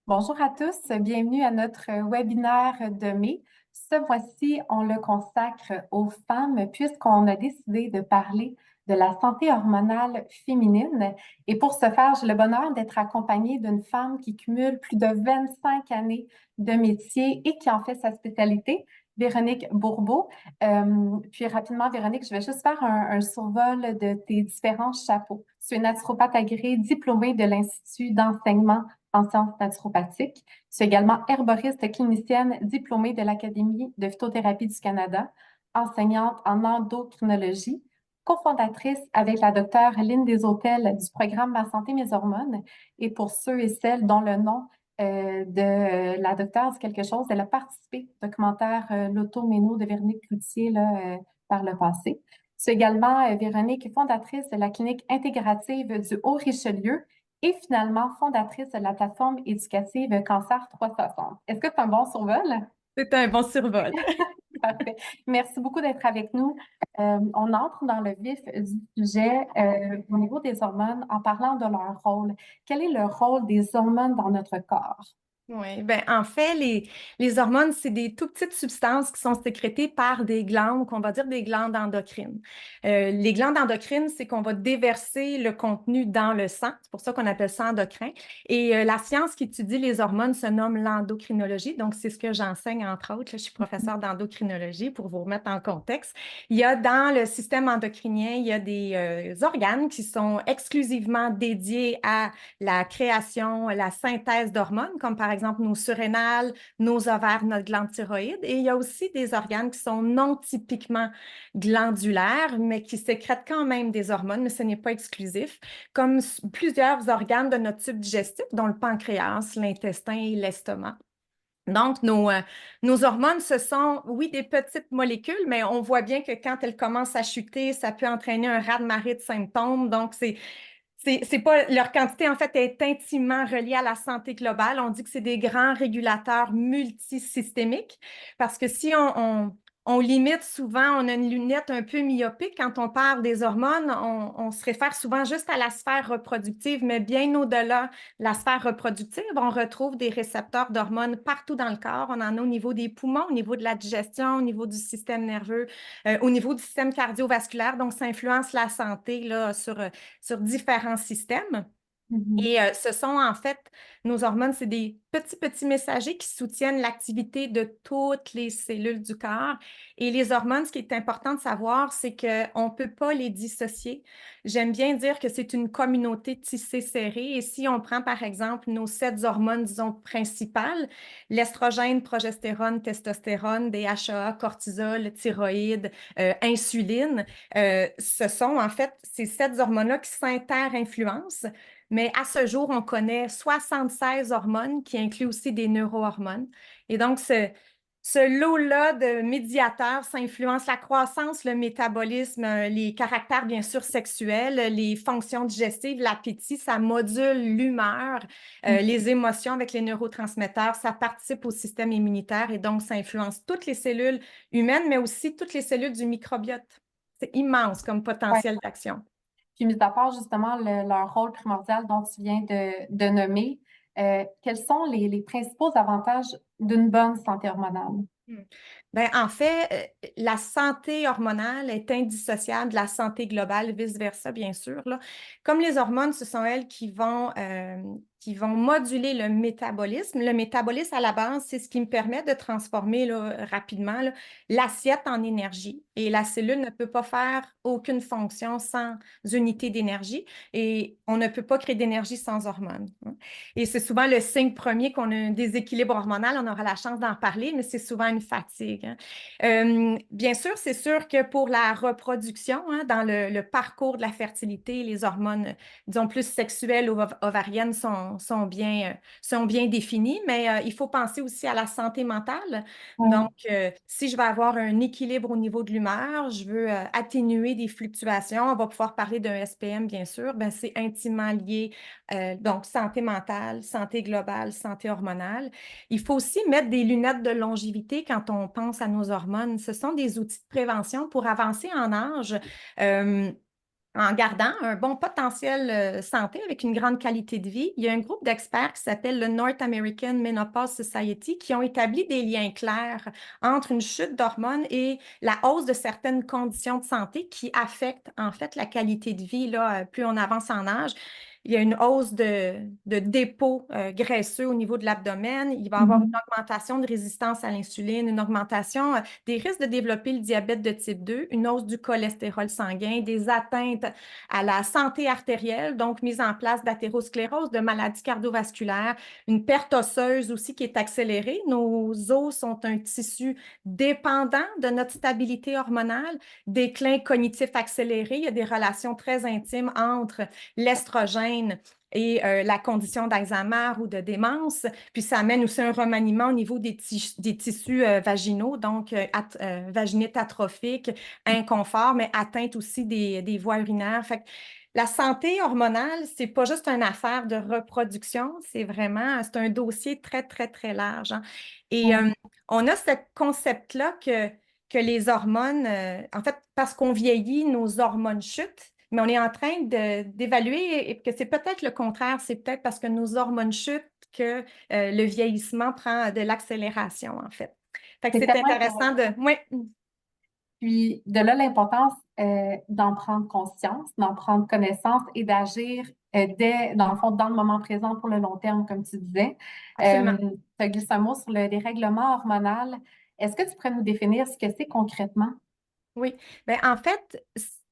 Bonjour à tous, bienvenue à notre webinaire de mai. Ce mois-ci, on le consacre aux femmes puisqu'on a décidé de parler de la santé hormonale féminine. Et pour ce faire, j'ai le bonheur d'être accompagnée d'une femme qui cumule plus de 25 années de métier et qui en fait sa spécialité, Véronique Bourbeau. Puis rapidement, Véronique, je vais juste faire un survol de tes différents chapeaux. Tu es naturopathe agréée, diplômée de l'Institut d'enseignement en sciences naturopathiques. Je suis également herboriste clinicienne diplômée de l'Académie de phytothérapie du Canada, enseignante en endocrinologie, cofondatrice avec la docteure Lynne Deshôtels du programme Ma santé, mes hormones. Et pour ceux et celles dont le nom de la docteure dit quelque chose, elle a participé au documentaire L'automéno de Véronique Cloutier par le passé. Je suis également Véronique, fondatrice de la clinique intégrative du Haut-Richelieu et finalement fondatrice de la plateforme éducative Cancer 360. Est-ce que c'est un bon survol? C'est un bon survol. Parfait. Merci beaucoup d'être avec nous. On entre dans le vif du sujet au niveau des hormones en parlant de leur rôle. Quel est le rôle des hormones dans notre corps? Oui, ben en fait, les hormones, c'est des tout petites substances qui sont sécrétées par des glandes, qu'on va dire des glandes endocrines. Les glandes endocrines, c'est qu'on va déverser le contenu dans le sang. C'est pour ça qu'on appelle ça endocrin. Et la science qui étudie les hormones se nomme l'endocrinologie. Donc, c'est ce que j'enseigne, entre autres. Là, je suis professeure d'endocrinologie pour vous remettre en contexte. Il y a dans le système endocrinien, il y a des organes qui sont exclusivement dédiés à la création, la synthèse d'hormones, comme par exemple nos surrénales, nos ovaires, notre glande thyroïde. Et il y a aussi des organes qui sont non typiquement glandulaires, mais qui sécrètent quand même des hormones, mais ce n'est pas exclusif, comme plusieurs organes de notre tube digestif, dont le pancréas, l'intestin et l'estomac. Donc, nos hormones, ce sont, oui, des petites molécules, mais on voit bien que quand elles commencent à chuter, ça peut entraîner un raz-de-marée de symptômes. Donc, c'est pas, leur quantité, en fait, est intimement reliée à la santé globale. On dit que c'est des grands régulateurs multisystémiques parce que si on limite souvent, on a une lunette un peu myopique quand on parle des hormones, on se réfère souvent juste à la sphère reproductive, mais bien au-delà de la sphère reproductive, on retrouve des récepteurs d'hormones partout dans le corps. On en a au niveau des poumons, au niveau de la digestion, au niveau du système nerveux, au niveau du système cardiovasculaire. Donc, ça influence la santé là, sur différents systèmes. Mhm. Et ce sont en fait, nos hormones, c'est des petits messagers qui soutiennent l'activité de toutes les cellules du corps. Et les hormones, ce qui est important de savoir, c'est qu'on ne peut pas les dissocier. J'aime bien dire que c'est une communauté tissée serrée. Et si on prend par exemple nos 7 hormones, disons, principales, l'estrogène, progestérone, testostérone, DHEA, cortisol, thyroïde, insuline, ce sont en fait ces 7 hormones-là qui s'inter-influencent. Mais à ce jour, on connaît 76 hormones qui incluent aussi des neurohormones. Et donc, ce lot-là de médiateurs, ça influence la croissance, le métabolisme, les caractères, bien sûr, sexuels, les fonctions digestives, l'appétit, ça module l'humeur, les émotions avec les neurotransmetteurs, ça participe au système immunitaire et donc ça influence toutes les cellules humaines, mais aussi toutes les cellules du microbiote. C'est immense comme Ouais. potentiel d'action. Puis, mis à part justement leur rôle primordial dont tu viens de nommer, quels sont les principaux avantages d'une bonne santé hormonale? Hmm. Ben, en fait, la santé hormonale est indissociable de la santé globale, vice-versa, bien sûr, là. Comme les hormones, ce sont elles qui vont moduler le métabolisme. Le métabolisme, à la base, c'est ce qui me permet de transformer là, rapidement là, l'assiette en énergie. Et la cellule ne peut pas faire aucune fonction sans unité d'énergie. Et on ne peut pas créer d'énergie sans hormones, hein. Et c'est souvent le signe premier qu'on a un déséquilibre hormonal. On aura la chance d'en parler, mais c'est souvent une fatigue, hein. Bien sûr, c'est sûr que pour la reproduction, hein, dans le parcours de la fertilité, les hormones, disons, plus sexuelles ou ovariennes sont bien définies, mais il faut penser aussi à la santé mentale. Oui. Donc, si je veux avoir un équilibre au niveau de l'humeur, je veux atténuer des fluctuations, on va pouvoir parler d'un SPM, bien sûr, ben, c'est intimement lié donc, santé mentale, santé globale, santé hormonale. Il faut aussi mettre des lunettes de longévité quand on pense à nos hormones. Ce sont des outils de prévention pour avancer en âge. Euh, en gardant un bon potentiel santé avec une grande qualité de vie. Il y a un groupe d'experts qui s'appelle le North American Menopause Society qui ont établi des liens clairs entre une chute d'hormones et la hausse de certaines conditions de santé qui affectent en fait la qualité de vie là, plus on avance en âge. Il y a une hausse de dépôts graisseux au niveau de l'abdomen. Il va y avoir une Mhm. augmentation de résistance à l'insuline, une augmentation des risques de développer le diabète de type 2, une hausse du cholestérol sanguin, des atteintes à la santé artérielle, donc mise en place d'athérosclérose, de maladies cardiovasculaires, une perte osseuse aussi qui est accélérée. Nos os sont un tissu dépendant de notre stabilité hormonale, déclin cognitif accéléré. Il y a des relations très intimes entre l'estrogène et la condition d'Alzheimer ou de démence. Puis ça amène aussi un remaniement au niveau des tissus vaginaux, donc vaginite atrophique, inconfort, mais atteinte aussi des voies urinaires. Fait que la santé hormonale, c'est pas juste une affaire de reproduction, c'est un dossier très, très, très large, hein. Et Ouais. on a ce concept-là que les hormones, en fait, parce qu'on vieillit, nos hormones chutent, mais on est en train d'évaluer et que c'est peut-être le contraire, c'est peut-être parce que nos hormones chutent que le vieillissement prend de l'accélération, en fait. Fait que C'est c'est tellement intéressant de... intéressant. Oui, Puis de là, l'importance d'en prendre conscience, d'en prendre connaissance et d'agir dans le fond, dans le moment présent pour le long terme, comme tu disais. absolument. Tu as glissé un mot sur le dérèglement hormonal. Est-ce que tu pourrais nous définir ce que c'est concrètement? Oui. Ben, en fait,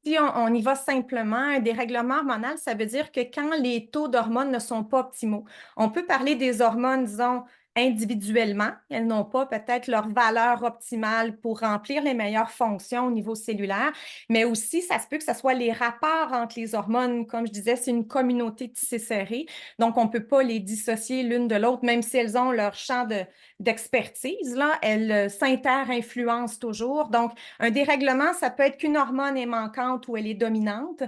si on y va simplement, un dérèglement hormonal, ça veut dire que quand les taux d'hormones ne sont pas optimaux, on peut parler des hormones, disons, individuellement. Elles n'ont pas peut-être leur valeur optimale pour remplir les meilleures fonctions au niveau cellulaire, mais aussi, ça se peut que ce soit les rapports entre les hormones. Comme je disais, c'est une communauté tissée serrée, donc on ne peut pas les dissocier l'une de l'autre, même si elles ont leur champ d'expertise, là, elles s'inter-influencent toujours. Donc, un dérèglement, ça peut être qu'une hormone est manquante ou elle est dominante,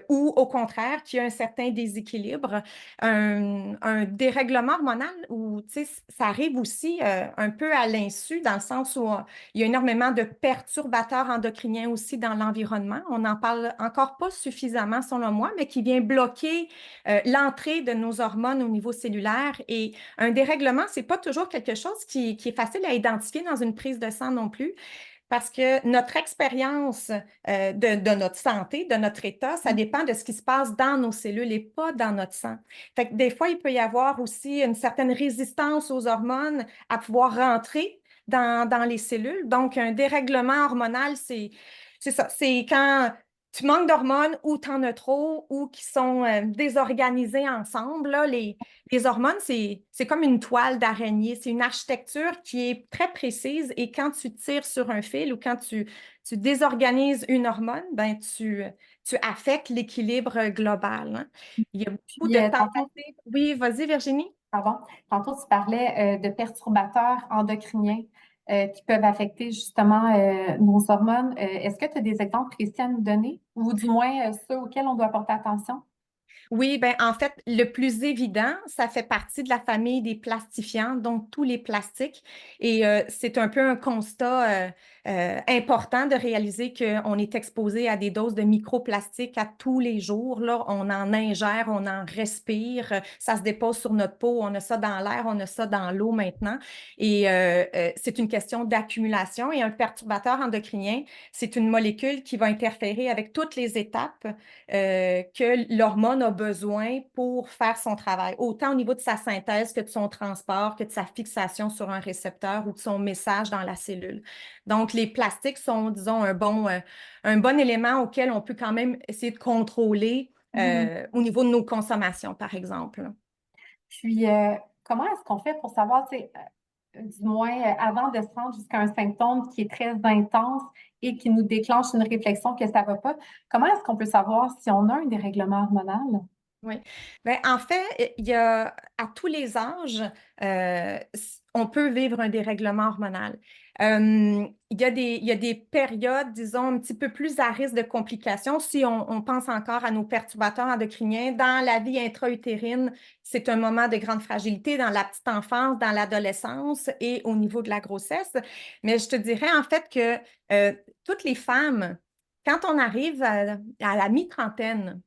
ou au contraire, qu'il y a un certain déséquilibre. Un dérèglement hormonal, où, tu sais, ça arrive aussi un peu à l'insu, dans le sens où il y a énormément de perturbateurs endocriniens aussi dans l'environnement. On n'en parle encore pas suffisamment, selon moi, mais qui vient bloquer l'entrée de nos hormones au niveau cellulaire. Et un dérèglement, c'est pas toujours quelque chose qui est facile à identifier dans une prise de sang non plus. Parce que notre expérience de notre santé, de notre état, ça dépend de ce qui se passe dans nos cellules et pas dans notre sang. Fait que des fois, il peut y avoir aussi une certaine résistance aux hormones à pouvoir rentrer dans les cellules. Donc, un dérèglement hormonal, c'est ça. C'est quand tu manques d'hormones ou tu en as trop ou qui sont désorganisées ensemble. Là, les hormones, c'est comme une toile d'araignée. C'est une architecture qui est très précise et quand tu tires sur un fil ou quand tu désorganises une hormone, ben tu affectes l'équilibre global, hein. Il y a beaucoup Puis de tantôt, tentatives. Oui, vas-y, Virginie. pardon, tantôt, tu parlais de perturbateurs endocriniens qui peuvent affecter justement nos hormones. Est-ce que tu as des exemples précis à nous donner, ou du moins ceux auxquels on doit porter attention? Oui, ben en fait, le plus évident, ça fait partie de la famille des plastifiants, donc tous les plastiques. Et c'est un peu un constat important de réaliser qu'on est exposé à des doses de microplastiques à tous les jours. Là, on en ingère, on en respire, ça se dépose sur notre peau, on a ça dans l'air, on a ça dans l'eau maintenant. Et c'est une question d'accumulation. Et un perturbateur endocrinien, c'est une molécule qui va interférer avec toutes les étapes que l'hormone a besoin pour faire son travail, autant au niveau de sa synthèse que de son transport, que de sa fixation sur un récepteur ou de son message dans la cellule. Donc, les plastiques sont, disons, un bon élément auquel on peut quand même essayer de contrôler Mhm. au niveau de nos consommations, par exemple. Puis, comment est-ce qu'on fait pour savoir, tu sais, du moins avant de se rendre jusqu'à un symptôme qui est très intense et qui nous déclenche une réflexion que ça ne va pas, comment est-ce qu'on peut savoir si on a un dérèglement hormonal? Oui. Ben, en fait, il y a à tous les âges, on peut vivre un dérèglement hormonal. Il y a des périodes, disons, un petit peu plus à risque de complications. Si on pense encore à nos perturbateurs endocriniens, dans la vie intra-utérine, c'est un moment de grande fragilité dans la petite enfance, dans l'adolescence et au niveau de la grossesse. Mais je te dirais en fait que toutes les femmes Quand on arrive à la mi-trentaine,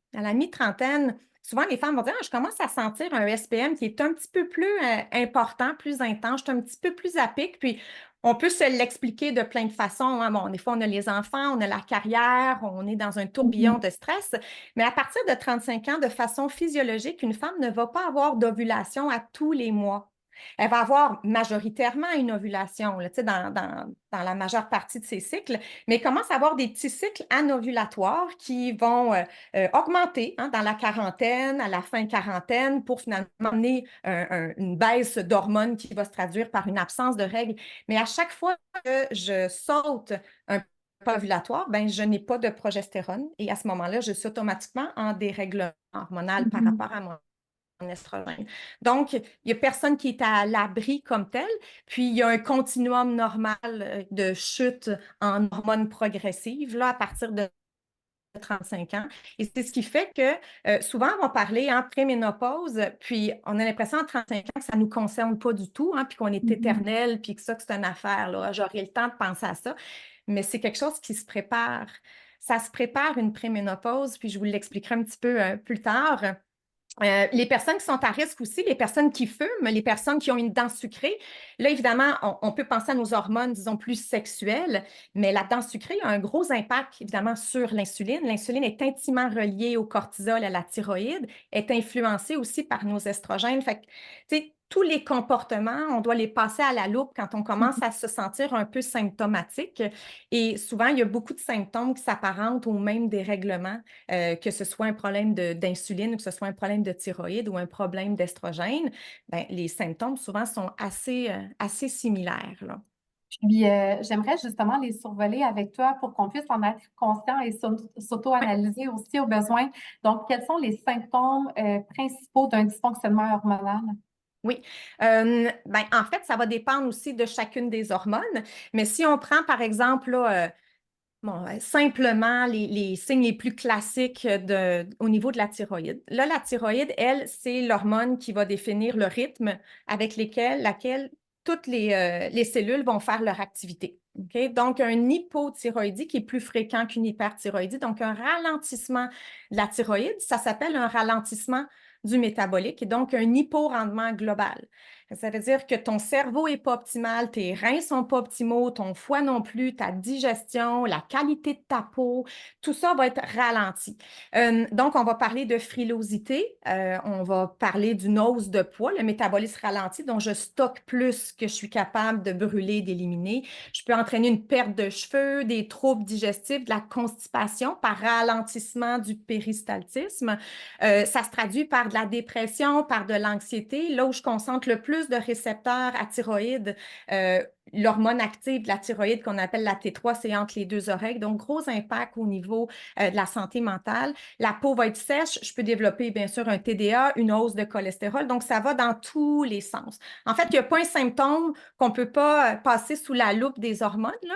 souvent les femmes vont dire, ah, je commence à sentir un SPM qui est un petit peu plus important, plus intense, je suis un petit peu plus à pic, puis on peut se l'expliquer de plein de façons, hein. Bon, des fois, on a les enfants, on a la carrière, on est dans un tourbillon Mhm. de stress, mais à partir de 35 ans, de façon physiologique, une femme ne va pas avoir d'ovulation à tous les mois. Elle va avoir majoritairement une ovulation là, tu sais, dans la majeure partie de ses cycles, mais elle commence à avoir des petits cycles anovulatoires qui vont augmenter, hein, dans la quarantaine, à la fin quarantaine, pour finalement amener une baisse d'hormones qui va se traduire par une absence de règles. Mais à chaque fois que je saute un pas ovulatoire, ben, je n'ai pas de progestérone et à ce moment-là, je suis automatiquement en dérèglement hormonal par Mhm. rapport à mon estrogène. Donc, il n'y a personne qui est à l'abri comme tel, puis il y a un continuum normal de chute en hormones progressives là, à partir de 35 ans. Et c'est ce qui fait que souvent, on va parler en préménopause, puis on a l'impression en 35 ans que ça ne nous concerne pas du tout, hein, puis qu'on est Mhm. éternel, puis que ça, que c'est une affaire, là, j'aurai le temps de penser à ça. Mais c'est quelque chose qui se prépare. Ça se prépare une préménopause, puis je vous l'expliquerai un petit peu plus tard. Les personnes qui sont à risque aussi, les personnes qui fument, les personnes qui ont une dent sucrée, là, évidemment, on peut penser à nos hormones, disons, plus sexuelles, mais la dent sucrée a un gros impact, évidemment, sur l'insuline. L'insuline est intimement reliée au cortisol, à la thyroïde, est influencée aussi par nos estrogènes. Fait que, tu sais, tous les comportements, on doit les passer à la loupe quand on commence à se sentir un peu symptomatique. Et souvent, il y a beaucoup de symptômes qui s'apparentent au même dérèglement, que ce soit un problème d'insuline, que ce soit un problème de thyroïde ou un problème d'estrogène. Ben, les symptômes souvent sont assez similaires, là. Puis, j'aimerais justement les survoler avec toi pour qu'on puisse en être conscient et Ouais. s'auto-analyser aussi au besoin. Donc, quels sont les symptômes principaux d'un dysfonctionnement hormonal? Oui. Ben, en fait, ça va dépendre aussi de chacune des hormones. Mais si on prend, par exemple, là, bon, simplement les signes les plus classiques au niveau de la thyroïde. Là, la thyroïde, elle, c'est l'hormone qui va définir le rythme avec laquelle toutes les cellules vont faire leur activité. OK? Donc, un hypothyroïdie qui est plus fréquent qu'une hyperthyroïdie, donc un ralentissement de la thyroïde, ça s'appelle un ralentissement du métabolique et donc un hyporendement global. Ça veut dire que ton cerveau n'est pas optimal, tes reins ne sont pas optimaux, ton foie non plus, ta digestion, la qualité de ta peau, tout ça va être ralenti. Donc, on va parler de frilosité, on va parler d'une hausse de poids, le métabolisme ralenti, dont je stocke plus que je suis capable de brûler, d'éliminer. Je peux entraîner une perte de cheveux, des troubles digestifs, de la constipation par ralentissement du péristaltisme. Ça se traduit par de la dépression, par de l'anxiété. Là où je concentre le plus de récepteurs à thyroïde, l'hormone active de la thyroïde qu'on appelle la T3, c'est entre les deux oreilles. Donc, gros impact au niveau de la santé mentale. La peau va être sèche. Je peux développer, bien sûr, un TDA, une hausse de cholestérol. Donc, ça va dans tous les sens. En fait, il n'y a pas un symptôme qu'on ne peut pas passer sous la loupe des hormones, là.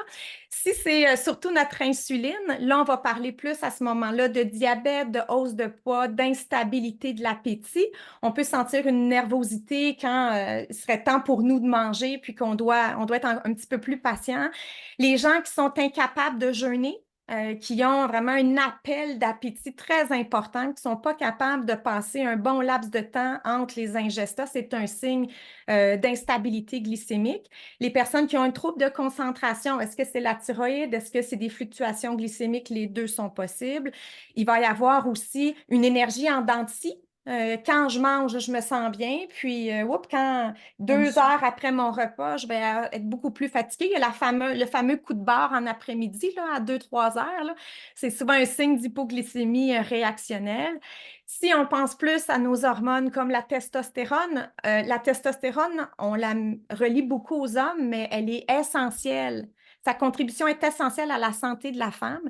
Si c'est surtout notre insuline, là, on va parler plus à ce moment-là de diabète, de hausse de poids, d'instabilité de l'appétit. On peut sentir une nervosité quand il serait temps pour nous de manger, puis on doit être un petit peu plus patient. Les gens qui sont incapables de jeûner, qui ont vraiment un appel d'appétit très important, qui ne sont pas capables de passer un bon laps de temps entre les ingestats, c'est un signe d'instabilité glycémique. Les personnes qui ont un trouble de concentration, est-ce que c'est la thyroïde? Est-ce que c'est des fluctuations glycémiques? Les deux sont possibles. Il va y avoir aussi une énergie en dents de scie. Quand je mange, je me sens bien. Puis, quand 2 heures après mon repas, je vais être beaucoup plus fatiguée. Il y a le fameux coup de barre en après-midi, là, à 2, 3 heures, là. C'est souvent un signe d'hypoglycémie réactionnelle. Si on pense plus à nos hormones comme la testostérone, on la relie beaucoup aux hommes, mais elle est essentielle. Sa contribution est essentielle à la santé de la femme.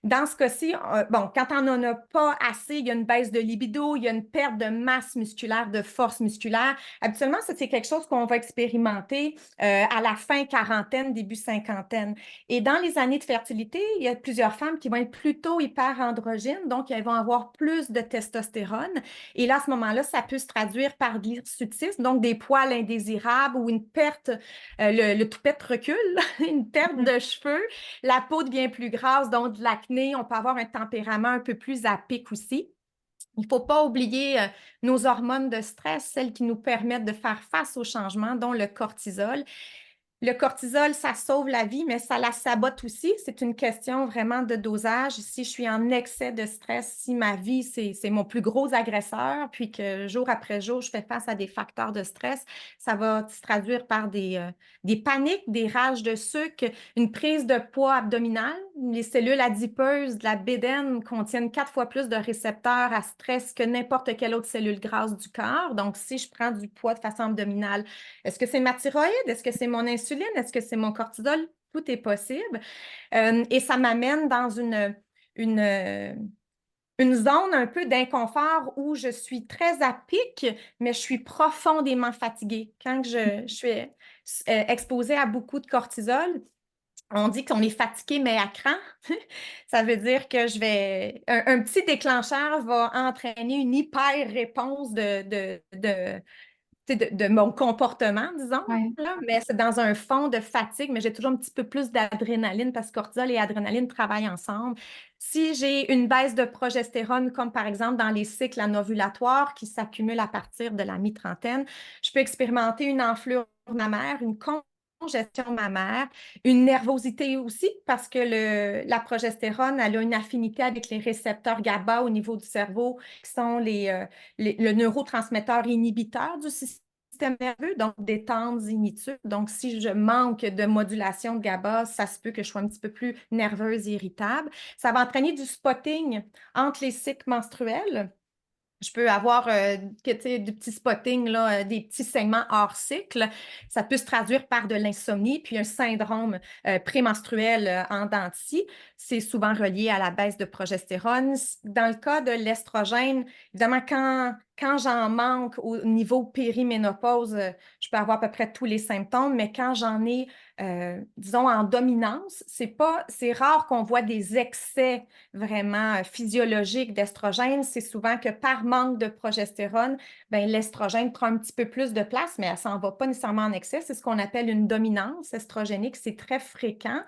Dans ce cas-ci, bon, quand on n'en a pas assez, il y a une baisse de libido, il y a une perte de masse musculaire, de force musculaire. Habituellement, ça, c'est quelque chose qu'on va expérimenter à la fin quarantaine, début cinquantaine. Et dans les années de fertilité, il y a plusieurs femmes qui vont être plutôt hyperandrogynes, donc elles vont avoir plus de testostérone. Et là, à ce moment-là, ça peut se traduire par de l'hirsutisme, donc des poils indésirables ou une perte, le toupette recule, une perte de cheveux. La peau devient plus grasse, donc de l'acné. On peut avoir un tempérament un peu plus à pic aussi. Il ne faut pas oublier nos hormones de stress, celles qui nous permettent de faire face aux changements, dont le cortisol. Le cortisol, ça sauve la vie, mais ça la sabote aussi. C'est une question vraiment de dosage. Si je suis en excès de stress, si ma vie, c'est mon plus gros agresseur, puis que jour après jour, je fais face à des facteurs de stress, ça va se traduire par des paniques, des rages de sucre, une prise de poids abdominale. Les cellules adipeuses de la bédaine contiennent 4 fois plus de récepteurs à stress que n'importe quelle autre cellule grasse du corps. Donc, si je prends du poids de façon abdominale, est-ce que c'est ma thyroïde? Est-ce que c'est mon insuline? Est-ce que c'est mon cortisol? Tout est possible. Et ça m'amène dans une zone un peu d'inconfort où je suis très à pic, mais je suis profondément fatiguée. Quand je suis exposée à beaucoup de cortisol, on dit qu'on est fatigué, mais à cran. Ça veut dire que un petit déclencheur va entraîner une hyper réponse de mon comportement, disons, Ouais. là, mais c'est dans un fond de fatigue, mais j'ai toujours un petit peu plus d'adrénaline parce que cortisol et adrénaline travaillent ensemble. Si j'ai une baisse de progestérone, comme par exemple dans les cycles anovulatoires qui s'accumulent à partir de la mi-trentaine, je peux expérimenter une enflure mammaire, une congestion mammaire, une nervosité aussi parce que la progestérone, elle a une affinité avec les récepteurs GABA au niveau du cerveau qui sont le neurotransmetteur inhibiteur du système nerveux, donc détente, zénitude. Donc, si je manque de modulation de GABA, ça se peut que je sois un petit peu plus nerveuse et irritable. Ça va entraîner du spotting entre les cycles menstruels. Je peux avoir du petit spotting, là, des petits saignements hors cycle. Ça peut se traduire par de l'insomnie, puis un syndrome prémenstruel en dents de scie. C'est souvent relié à la baisse de progestérone. Dans le cas de l'estrogène, évidemment, quand j'en manque au niveau périménopause, je peux avoir à peu près tous les symptômes, mais quand j'en ai, disons, en dominance, c'est rare qu'on voit des excès vraiment physiologiques d'estrogène. C'est souvent que par manque de progestérone, ben, l'estrogène prend un petit peu plus de place, mais elle ne s'en va pas nécessairement en excès. C'est ce qu'on appelle une dominance estrogénique. C'est très fréquent.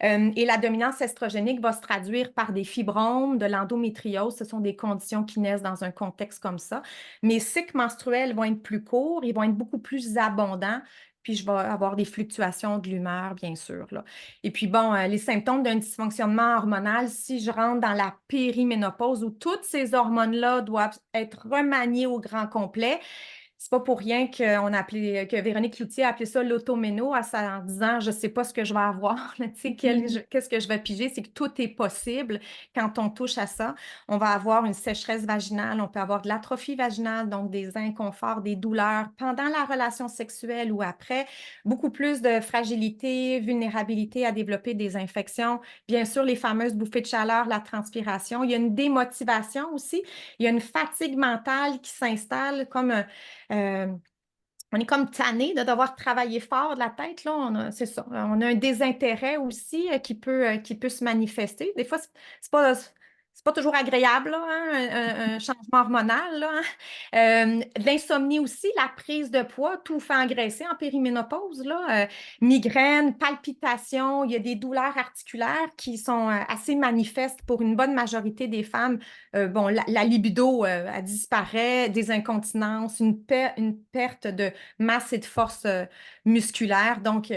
Et la dominance estrogénique va se traduire par des fibromes, de l'endométriose. Ce sont des conditions qui naissent dans un contexte comme ça. Mes cycles menstruels vont être plus courts, ils vont être beaucoup plus abondants, puis je vais avoir des fluctuations de l'humeur, bien sûr, là. Et puis bon, les symptômes d'un dysfonctionnement hormonal, si je rentre dans la périménopause où toutes ces hormones-là doivent être remaniées au grand complet, c'est pas pour rien que Véronique Cloutier a appelé ça l'automéno en disant je sais pas ce que je vais avoir, tu sais, qu'est-ce que je vais piger, c'est que tout est possible quand on touche à ça. On va avoir une sécheresse vaginale, on peut avoir de l'atrophie vaginale, donc des inconforts, des douleurs pendant la relation sexuelle ou après, beaucoup plus de fragilité, vulnérabilité à développer des infections, bien sûr les fameuses bouffées de chaleur, la transpiration, il y a une démotivation aussi, il y a une fatigue mentale qui s'installe comme euh, on est comme tanné de devoir travailler fort de la tête, là. C'est ça. On a un désintérêt aussi qui peut se manifester. Des fois, c'est pas toujours agréable, là, hein, un changement hormonal, là, hein. De l'insomnie aussi, la prise de poids, tout fait engraisser en périménopause, là. Migraines, palpitations, il y a des douleurs articulaires qui sont assez manifestes pour une bonne majorité des femmes. Bon, la libido, elle disparaît, des incontinences, une perte de masse et de force musculaire. Donc,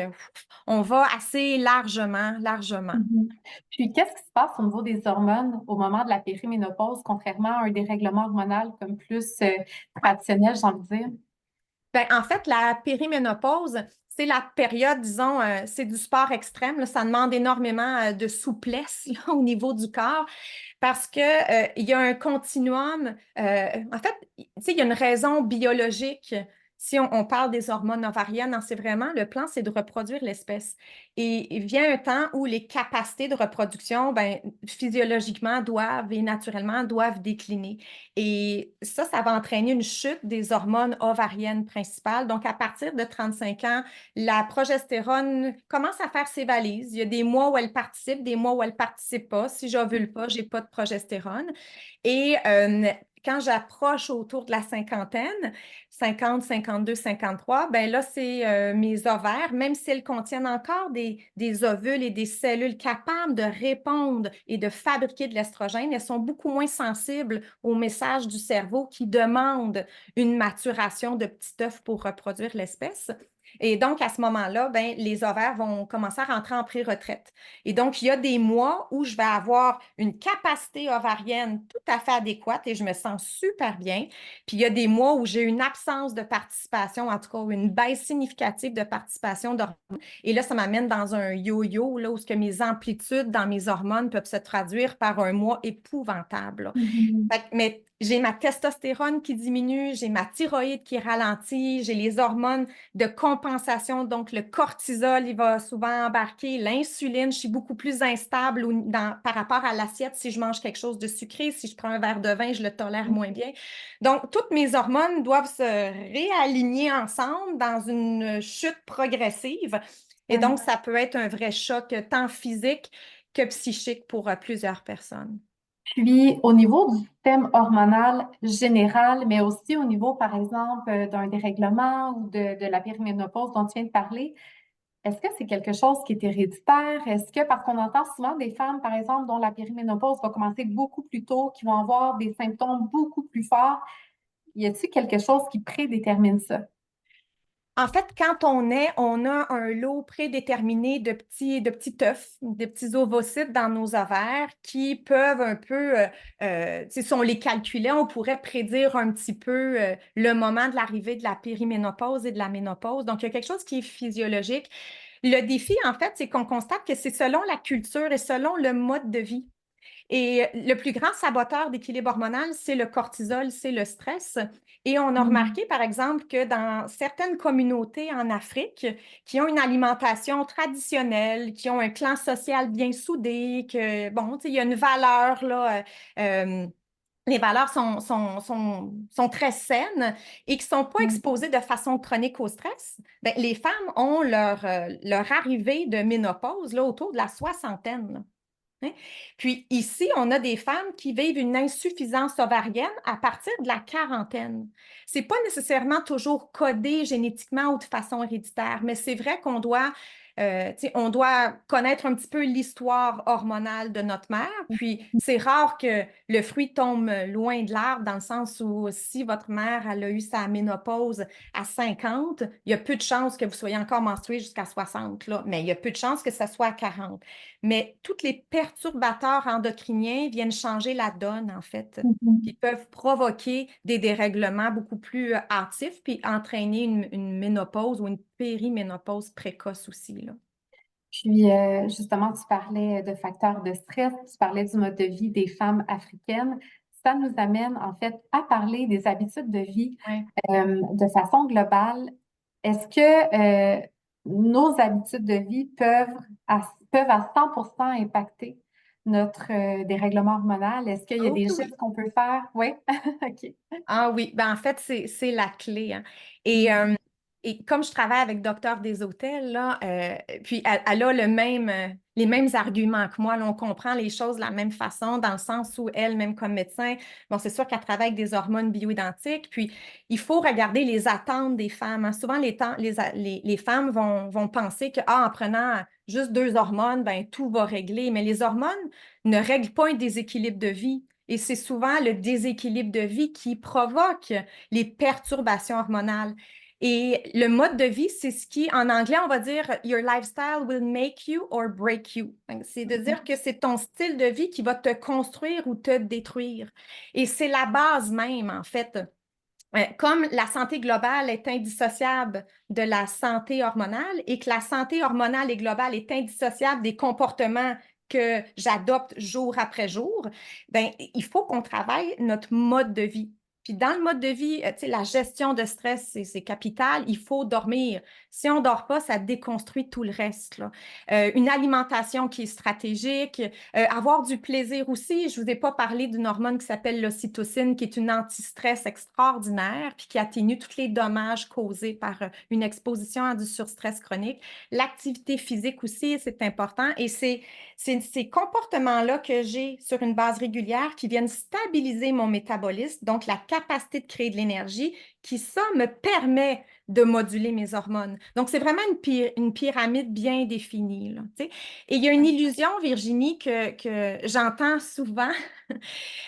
on va assez largement, largement. Mhm. Puis, qu'est-ce qui se passe au niveau des hormones au moment de la périménopause, contrairement à un dérèglement hormonal comme plus traditionnel, j'ai envie de dire? Ben, en fait, la périménopause, c'est la période, disons, c'est du sport extrême, là. Ça demande énormément de souplesse là, au niveau du corps parce que, il y a un continuum. En fait, tu sais, il y a une raison biologique. Si on parle des hormones ovariennes, hein, c'est vraiment le plan, c'est de reproduire l'espèce. Et il vient un temps où les capacités de reproduction, ben, physiologiquement, et naturellement doivent décliner. Et ça va entraîner une chute des hormones ovariennes principales. Donc, à partir de 35 ans, la progestérone commence à faire ses valises. Il y a des mois où elle participe, des mois où elle ne participe pas. Si j'ovule pas, je n'ai pas de progestérone. Et quand j'approche autour de la cinquantaine, 50, 52, 53, ben là, c'est mes ovaires, même s'ils contiennent encore des ovules et des cellules capables de répondre et de fabriquer de l'estrogène, elles sont beaucoup moins sensibles aux messages du cerveau qui demandent une maturation de petits œufs pour reproduire l'espèce. Et donc, à ce moment-là, ben, les ovaires vont commencer à rentrer en pré-retraite. Et donc, il y a des mois où je vais avoir une capacité ovarienne tout à fait adéquate et je me sens super bien. Puis, il y a des mois où j'ai une absence de participation, en tout cas une baisse significative de participation d'hormones. Et là, ça m'amène dans un yo-yo, là, où ce que mes amplitudes dans mes hormones peuvent se traduire par un mois épouvantable, là. Mhm. Mais j'ai ma testostérone qui diminue, j'ai ma thyroïde qui ralentit, j'ai les hormones de compensation, donc le cortisol, il va souvent embarquer, l'insuline, je suis beaucoup plus instable par rapport à l'assiette si je mange quelque chose de sucré, si je prends un verre de vin, je le tolère moins bien. Donc, toutes mes hormones doivent se réaligner ensemble dans une chute progressive. Et Ouais. donc, ça peut être un vrai choc tant physique que psychique pour plusieurs personnes. Puis, au niveau du système hormonal général, mais aussi au niveau, par exemple, d'un dérèglement ou de la périménopause dont tu viens de parler, est-ce que c'est quelque chose qui est héréditaire? Est-ce que, parce qu'on entend souvent des femmes, par exemple, dont la périménopause va commencer beaucoup plus tôt, qui vont avoir des symptômes beaucoup plus forts, y a-t-il quelque chose qui prédétermine ça? En fait, quand on est, on a un lot prédéterminé de petits œufs, de petits ovocytes dans nos ovaires qui peuvent un peu, si on les calculait, on pourrait prédire un petit peu le moment de l'arrivée de la périménopause et de la ménopause. Donc, il y a quelque chose qui est physiologique. Le défi, en fait, c'est qu'on constate que c'est selon la culture et selon le mode de vie. Et le plus grand saboteur d'équilibre hormonal, c'est le cortisol, c'est le stress. Et on a Mm. remarqué, par exemple, que dans certaines communautés en Afrique qui ont une alimentation traditionnelle, qui ont un clan social bien soudé, que, bon, tu sais, il y a une valeur, là, les valeurs sont très saines et qui ne sont pas Mm. exposées de façon chronique au stress, ben, les femmes ont leur arrivée de ménopause là, autour de la soixantaine, là. Hein? Puis ici, on a des femmes qui vivent une insuffisance ovarienne à partir de la quarantaine. Ce n'est pas nécessairement toujours codé génétiquement ou de façon héréditaire, mais c'est vrai on doit connaître un petit peu l'histoire hormonale de notre mère. Puis c'est rare que le fruit tombe loin de l'arbre, dans le sens où si votre mère elle a eu sa ménopause à 50, il y a peu de chances que vous soyez encore menstruée jusqu'à 60, là, mais il y a peu de chances que ça soit à 40. Mais tous les perturbateurs endocriniens viennent changer la donne, en fait, Mhm. qui peuvent provoquer des dérèglements beaucoup plus hâtifs, puis entraîner une ménopause ou une périménopause précoce aussi, là. Puis, justement, tu parlais de facteurs de stress, tu parlais du mode de vie des femmes africaines. Ça nous amène, en fait, à parler des habitudes de vie Ouais. de façon globale. Est-ce que nos habitudes de vie peuvent à 100% impacter notre dérèglement hormonal? Est-ce qu'il y a Oh des que gestes oui. qu'on peut faire? Oui, OK. Ah oui, ben en fait, c'est la clé, hein. Et, Mm. euh, et comme je travaille avec Docteur des Hôtels, là, puis elle a les mêmes arguments que moi, là, on comprend les choses de la même façon, dans le sens où elle, même comme médecin, bon, c'est sûr qu'elle travaille avec des hormones bioidentiques, puis il faut regarder les attentes des femmes, hein. Souvent, les femmes vont penser que, en prenant juste 2 hormones, ben tout va régler, mais les hormones ne règlent pas un déséquilibre de vie. Et c'est souvent le déséquilibre de vie qui provoque les perturbations hormonales. Et le mode de vie, c'est ce qui, en anglais, on va dire Your lifestyle will make you or break you. C'est de dire que c'est ton style de vie qui va te construire ou te détruire. Et c'est la base même, en fait. Comme la santé globale est indissociable de la santé hormonale et que la santé hormonale et globale est indissociable des comportements que j'adopte jour après jour, ben, il faut qu'on travaille notre mode de vie. Puis dans le mode de vie, tu sais, la gestion de stress, c'est capital. Il faut dormir. Si on ne dort pas, ça déconstruit tout le reste, là. Une alimentation qui est stratégique, avoir du plaisir aussi. Je ne vous ai pas parlé d'une hormone qui s'appelle l'ocytocine, qui est une anti-stress extraordinaire, puis qui atténue tous les dommages causés par une exposition à du surstress chronique. L'activité physique aussi, c'est important. Et c'est ces comportements-là que j'ai sur une base régulière qui viennent stabiliser mon métabolisme, donc la capacité de créer de l'énergie, qui ça me permet de moduler mes hormones. Donc, c'est vraiment une pyramide bien définie, là, tu sais. Et il y a une illusion, Virginie, que j'entends souvent.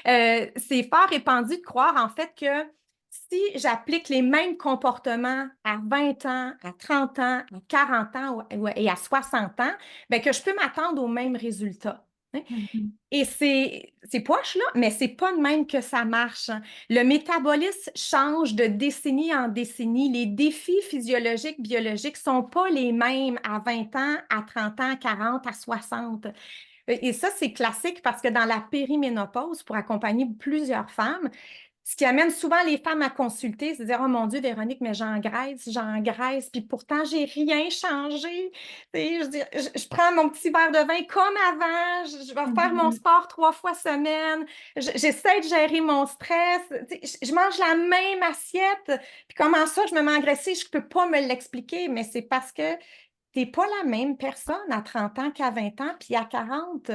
C'est fort répandu de croire, en fait, que si j'applique les mêmes comportements à 20 ans, à 30 ans, à 40 ans et à 60 ans, bien, que je peux m'attendre aux mêmes résultats, hein. Mhm. Et c'est poche, là, mais c'est pas de même que ça marche, hein. Le métabolisme change de décennie en décennie. Les défis physiologiques, biologiques sont pas les mêmes à 20 ans, à 30 ans, à 40, à 60. Et ça, c'est classique parce que dans la périménopause, pour accompagner plusieurs femmes, ce qui amène souvent les femmes à consulter, c'est de dire, oh mon Dieu, Véronique, mais j'engraisse, puis pourtant, j'ai rien changé. Tu sais, je, veux dire, je prends mon petit verre de vin comme avant, je vais faire mon Mhm. sport 3 fois semaine, j'essaie de gérer mon stress, tu sais, je mange la même assiette, puis comment ça, je me mets engraissée, je ne peux pas me l'expliquer, mais c'est parce que tu n'es pas la même personne à 30 ans qu'à 20 ans, puis à 40.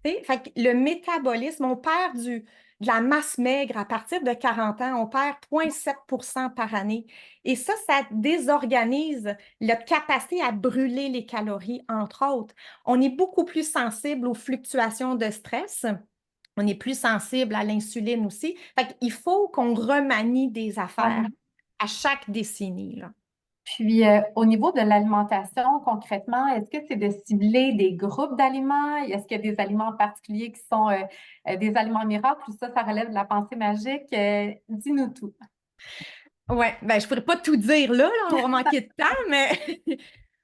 Tu sais, fait que le métabolisme, on perd de la masse maigre à partir de 40 ans, on perd 0,7 % par année. Et ça désorganise notre capacité à brûler les calories, entre autres. On est beaucoup plus sensible aux fluctuations de stress. On est plus sensible à l'insuline aussi. Fait qu'il faut qu'on remanie des affaires Ouais. à chaque décennie, là. Puis, au niveau de l'alimentation, concrètement, est-ce que c'est de cibler des groupes d'aliments? Est-ce qu'il y a des aliments en particulier qui sont des aliments miracles ou ça relève de la pensée magique? Dis-nous tout. Ouais, ben je pourrais pas tout dire là, on va manquer de temps, mais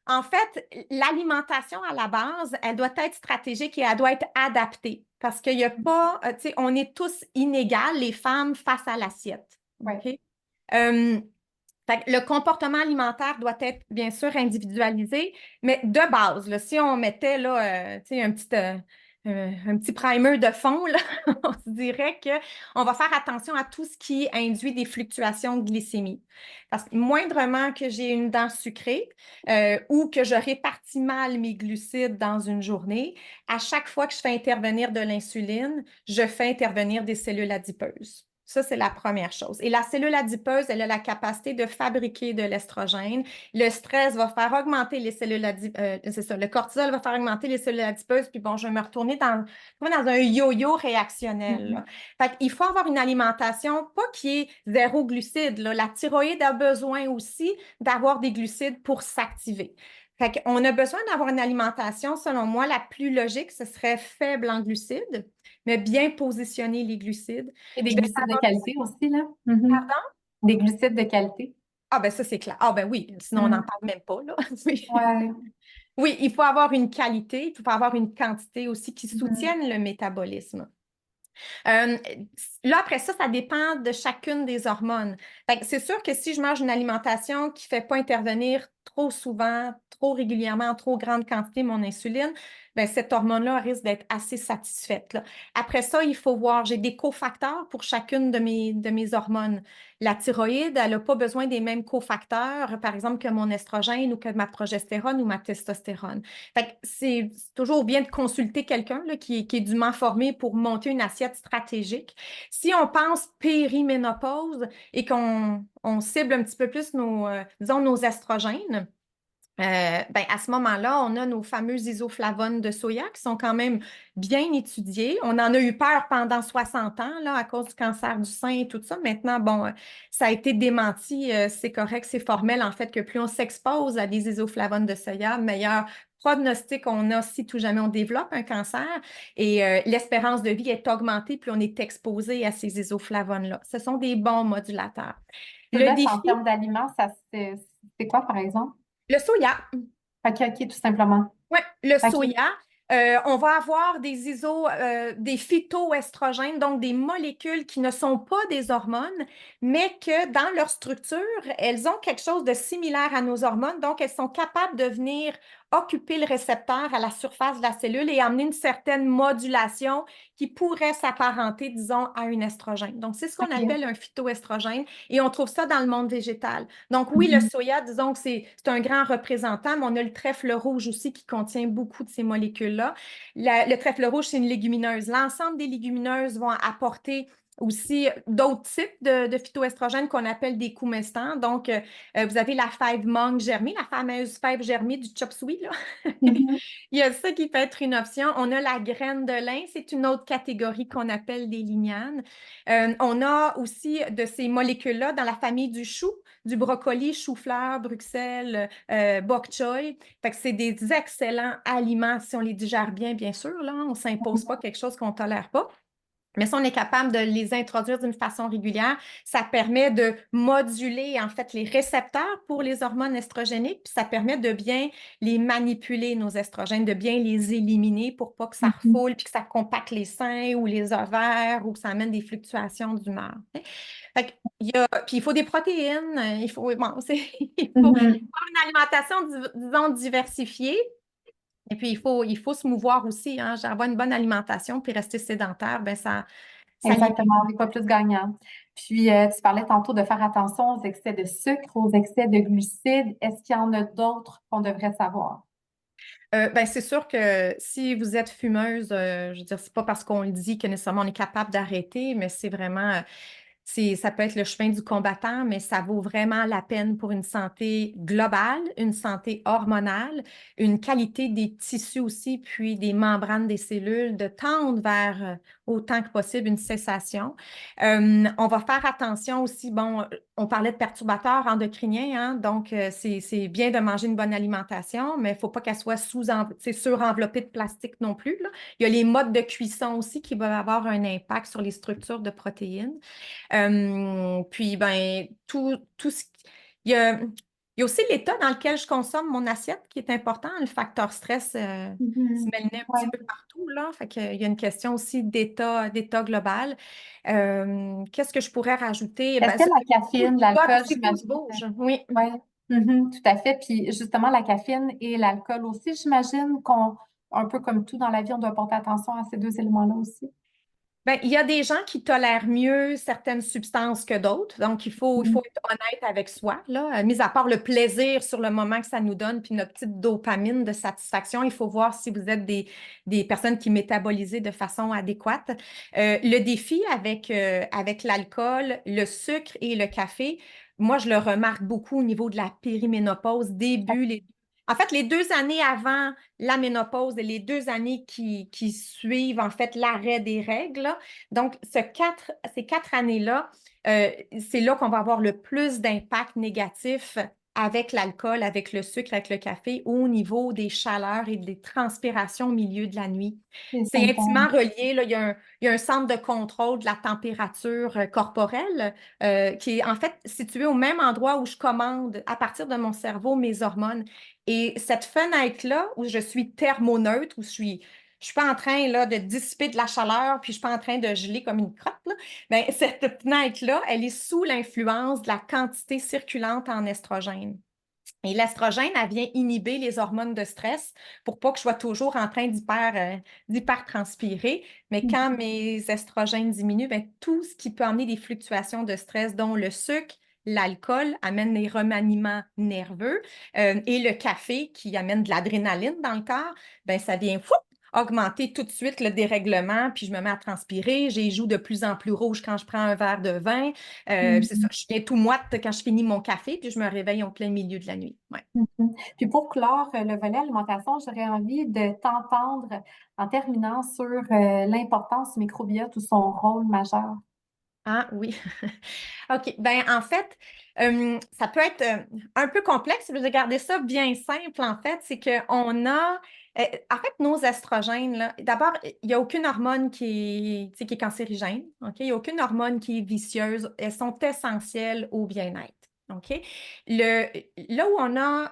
en fait, l'alimentation à la base, elle doit être stratégique et elle doit être adaptée parce qu'il y a pas, tu sais, on est tous inégales, les femmes face à l'assiette. Oui. OK? Euh, Fait que le comportement alimentaire doit être bien sûr individualisé, mais de base, là, si on mettait là, tu sais, un petit primer de fond, là, on se dirait qu'on va faire attention à tout ce qui induit des fluctuations de glycémie. Parce que moindrement que j'ai une dent sucrée ou que je répartis mal mes glucides dans une journée, à chaque fois que je fais intervenir de l'insuline, je fais intervenir des cellules adipeuses. Ça, c'est la première chose. Et la cellule adipeuse, elle a la capacité de fabriquer de l'estrogène. Le stress va faire augmenter les cellules adipeuses. C'est ça, le cortisol va faire augmenter les cellules adipeuses. Puis bon, je vais me retourner dans un yo-yo réactionnel, Mhm. là. Fait qu'il faut avoir une alimentation, pas qui est zéro glucide, là. La thyroïde a besoin aussi d'avoir des glucides pour s'activer. Fait qu'on a besoin d'avoir une alimentation, selon moi, la plus logique, ce serait faible en glucides, mais bien positionner les glucides. Et des Je vais glucides de favoriser. qualité aussi, là. Mhm. Pardon? Des glucides de qualité. Ah, ben ça, c'est clair. Ah, ben oui, sinon on n'en Mhm. parle même pas, là. Oui. Ouais. Oui, il faut avoir une qualité, il faut avoir une quantité aussi qui Mhm. soutienne le métabolisme. Euh, Là, après ça, ça dépend de chacune des hormones. Fait que c'est sûr que si je mange une alimentation qui ne fait pas intervenir trop souvent, trop régulièrement, en trop grande quantité mon insuline, ben, cette hormone-là risque d'être assez satisfaite, là. Après ça, il faut voir, j'ai des cofacteurs pour chacune de mes hormones. La thyroïde, elle n'a pas besoin des mêmes cofacteurs, par exemple, que mon estrogène ou que ma progestérone ou ma testostérone. Fait que c'est toujours bien de consulter quelqu'un là, qui est dûment formé pour monter une assiette stratégique. Si on pense périménopause et qu'on cible un petit peu plus disons, nos estrogènes, ben, à ce moment-là, on a nos fameux isoflavones de soya qui sont quand même bien étudiés. On en a eu peur pendant 60 ans là, à cause du cancer du sein et tout ça. Maintenant, bon, ça a été démenti. C'est correct, c'est formel en fait que plus on s'expose à des isoflavones de soya, meilleur pronostic on a si tout jamais on développe un cancer. Et l'espérance de vie est augmentée plus on est exposé à ces isoflavones-là. Ce sont des bons modulateurs. Le Soda, en défi, termes d'aliments, c'est quoi, par exemple? le soya. OK, OK, tout simplement. Oui, le OK. soya. On va avoir des phytoestrogènes, donc des molécules qui ne sont pas des hormones, mais que dans leur structure, elles ont quelque chose de similaire à nos hormones. Donc, elles sont capables de venir occuper le récepteur à la surface de la cellule et amener une certaine modulation qui pourrait s'apparenter, disons, à un estrogène. Donc, c'est ce qu'on OK. appelle un phytoestrogène et on trouve ça dans le monde végétal. Donc, oui, le Mhm. soya, disons que c'est un grand représentant, mais on a le trèfle rouge aussi qui contient beaucoup de ces molécules-là. Le trèfle rouge, c'est une légumineuse. L'ensemble des légumineuses vont apporter aussi d'autres types de phytoestrogènes qu'on appelle des coumestants. Donc, vous avez la fève mangue germée, la fameuse fève germée du chop suey, là. Mhm. Il y a ça qui peut être une option. On a la graine de lin, c'est une autre catégorie qu'on appelle des lignanes. On a aussi de ces molécules-là dans la famille du chou, du brocoli, chou-fleur, Bruxelles, bok choy. Fait que c'est des excellents aliments si on les digère bien, bien sûr. Là, on ne s'impose pas quelque chose qu'on ne tolère pas. Mais si on est capable de les introduire d'une façon régulière, ça permet de moduler en fait les récepteurs pour les hormones estrogéniques, puis ça permet de bien les manipuler, nos estrogènes, de bien les éliminer pour pas que ça Mhm. refoule, puis que ça compacte les seins ou les ovaires ou que ça amène des fluctuations d'humeur. Fait que puis il faut des protéines, il faut, bon, il faut Mhm. avoir une alimentation, disons, diversifiée. Et puis, il faut se mouvoir aussi, hein. Avoir une bonne alimentation puis rester sédentaire, ben ça limite. Exactement, on n'est pas plus gagnant. Puis, tu parlais tantôt de faire attention aux excès de sucre, aux excès de glucides. Est-ce qu'il y en a d'autres qu'on devrait savoir? Ben, c'est sûr que si vous êtes fumeuse, je veux dire, c'est pas parce qu'on le dit que nécessairement on est capable d'arrêter, mais c'est vraiment, ça peut être le chemin du combattant, mais ça vaut vraiment la peine pour une santé globale, une santé hormonale, une qualité des tissus aussi, puis des membranes des cellules, de tendre vers autant que possible une cessation. On va faire attention aussi, bon, on parlait de perturbateurs endocriniens, hein, donc c'est bien de manger une bonne alimentation, mais il ne faut pas qu'elle soit surenveloppée de plastique non plus, là. Il y a les modes de cuisson aussi qui peuvent avoir un impact sur les structures de protéines. Puis, ben, tout ce il y a aussi l'état dans lequel je consomme mon assiette qui est important. Le facteur stress se Mhm. mêle un Ouais. petit peu partout, là. Fait qu'il y a une question aussi d'état global. Qu'est-ce que je pourrais rajouter? Est-ce Ben, que ça, la caféine, l'alcool, il faut se j'imagine? bouge. Oui. Oui, tout à fait. Puis justement, la caféine et l'alcool aussi, j'imagine un peu comme tout dans la vie, on doit porter attention à ces deux éléments-là aussi. Ben, il y a des gens qui tolèrent mieux certaines substances que d'autres. Donc, il Mhm. faut être honnête avec soi, là. Mis à part le plaisir sur le moment que ça nous donne, puis notre petite dopamine de satisfaction, il faut voir si vous êtes des personnes qui métabolisent de façon adéquate. Le défi avec l'alcool, le sucre et le café, moi, je le remarque beaucoup au niveau de la périménopause, en fait, les 2 années avant la ménopause et les 2 années qui suivent, en fait, l'arrêt des règles, là. Donc, ces 4 années-là, euh, c'est là qu'on va avoir le plus d'impact négatif avec l'alcool, avec le sucre, avec le café, au niveau des chaleurs et des transpirations au milieu de la nuit. Les C'est intimement symptômes. relié, là. Il y a un centre de contrôle de la température corporelle qui est en fait situé au même endroit où je commande à partir de mon cerveau mes hormones. Et cette fenêtre-là, où je suis thermoneutre, je suis pas en train là, de dissiper de la chaleur, puis je suis pas en train de geler comme une crotte, là, ben, cette fenêtre-là, elle est sous l'influence de la quantité circulante en estrogène. Et l'estrogène, elle vient inhiber les hormones de stress pour pas que je sois toujours en train d'hypertranspirer. Mais quand Mhm. mes estrogènes diminuent, ben, tout ce qui peut amener des fluctuations de stress, dont le sucre, l'alcool, amène des remaniements nerveux et le café qui amène de l'adrénaline dans le corps, ben, ça vient augmenter tout de suite le dérèglement, puis je me mets à transpirer, j'ai les joues de plus en plus rouges quand je prends un verre de vin, c'est ça, Mhm. je viens tout moite quand je finis mon café, puis je me réveille en plein milieu de la nuit. Ouais. Mhm. Puis pour clore le volet alimentation, j'aurais envie de t'entendre en terminant sur l'importance du microbiote ou son rôle majeur. Ah oui. OK. Ben, en fait, ça peut être un peu complexe. Je vais garder ça bien simple, en fait. C'est qu'on a, en fait, nos estrogènes, là, d'abord, il n'y a aucune hormone tu sais, qui est cancérigène. OK? Il n'y a aucune hormone qui est vicieuse. Elles sont essentielles au bien-être. OK? Là où on a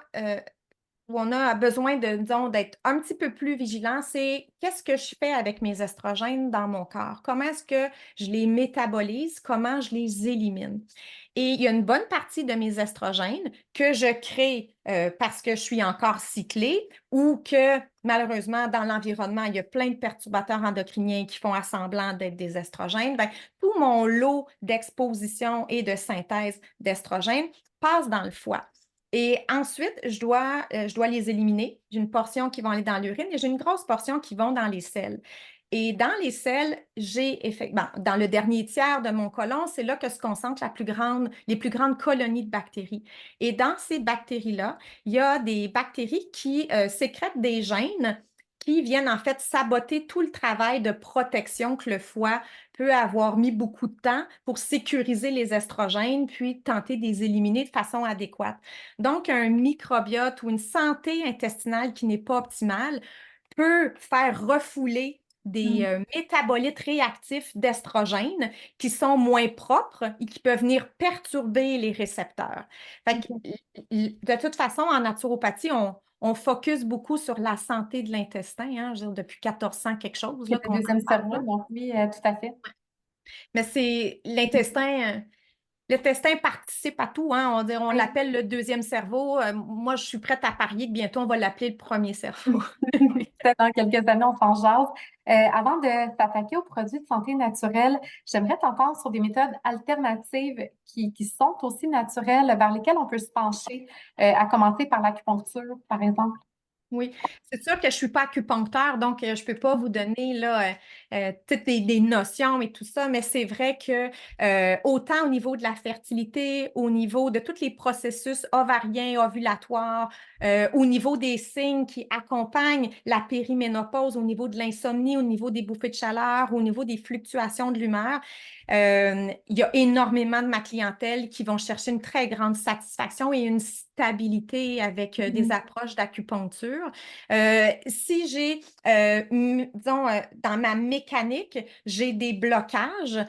où on a besoin de, disons, d'être un petit peu plus vigilant, c'est qu'est-ce que je fais avec mes estrogènes dans mon corps? Comment est-ce que je les métabolise? Comment je les élimine? Et il y a une bonne partie de mes estrogènes que je crée parce que je suis encore cyclée ou que malheureusement, dans l'environnement, il y a plein de perturbateurs endocriniens qui font assemblant d'être des estrogènes. Ben, tout mon lot d'exposition et de synthèse d'estrogènes passe dans le foie. Et ensuite, je dois les éliminer. J'ai une portion qui va aller dans l'urine et j'ai une grosse portion qui vont dans les selles. Et dans les selles, dans le dernier tiers de mon côlon, c'est là que se concentrent les plus grandes colonies de bactéries. Et dans ces bactéries-là, il y a des bactéries qui sécrètent des gènes qui viennent en fait saboter tout le travail de protection que le foie peut avoir mis beaucoup de temps pour sécuriser les estrogènes, puis tenter de les éliminer de façon adéquate. Donc, un microbiote ou une santé intestinale qui n'est pas optimale peut faire refouler des Mm. métabolites réactifs d'estrogènes qui sont moins propres et qui peuvent venir perturber les récepteurs. Fait que, OK. de toute façon, en naturopathie, on focus beaucoup sur la santé de l'intestin, hein, je veux dire, depuis 1400 quelque chose, Qui là, est le qu'on en deuxième parle. cerveau, donc oui, tout à fait. Mais c'est l'intestin participe à tout, hein. On Oui. l'appelle le deuxième cerveau. Moi, je suis prête à parier que bientôt, on va l'appeler le premier cerveau. Peut-être dans quelques années, on s'en jase. Avant de s'attaquer aux produits de santé naturelle, j'aimerais t'entendre sur des méthodes alternatives qui sont aussi naturelles, vers lesquelles on peut se pencher, à commencer par l'acupuncture, par exemple. Oui, c'est sûr que je ne suis pas acupuncteur, donc je ne peux pas vous donner là, toutes des notions et tout ça, mais c'est vrai que autant au niveau de la fertilité, au niveau de tous les processus ovariens, ovulatoires, au niveau des signes qui accompagnent la périménopause, au niveau de l'insomnie, au niveau des bouffées de chaleur, au niveau des fluctuations de l'humeur, il y a énormément de ma clientèle qui vont chercher une très grande satisfaction et une stabilité avec des Mhm. approches d'acupuncture. Si j'ai, disons, dans ma mécanique, j'ai des blocages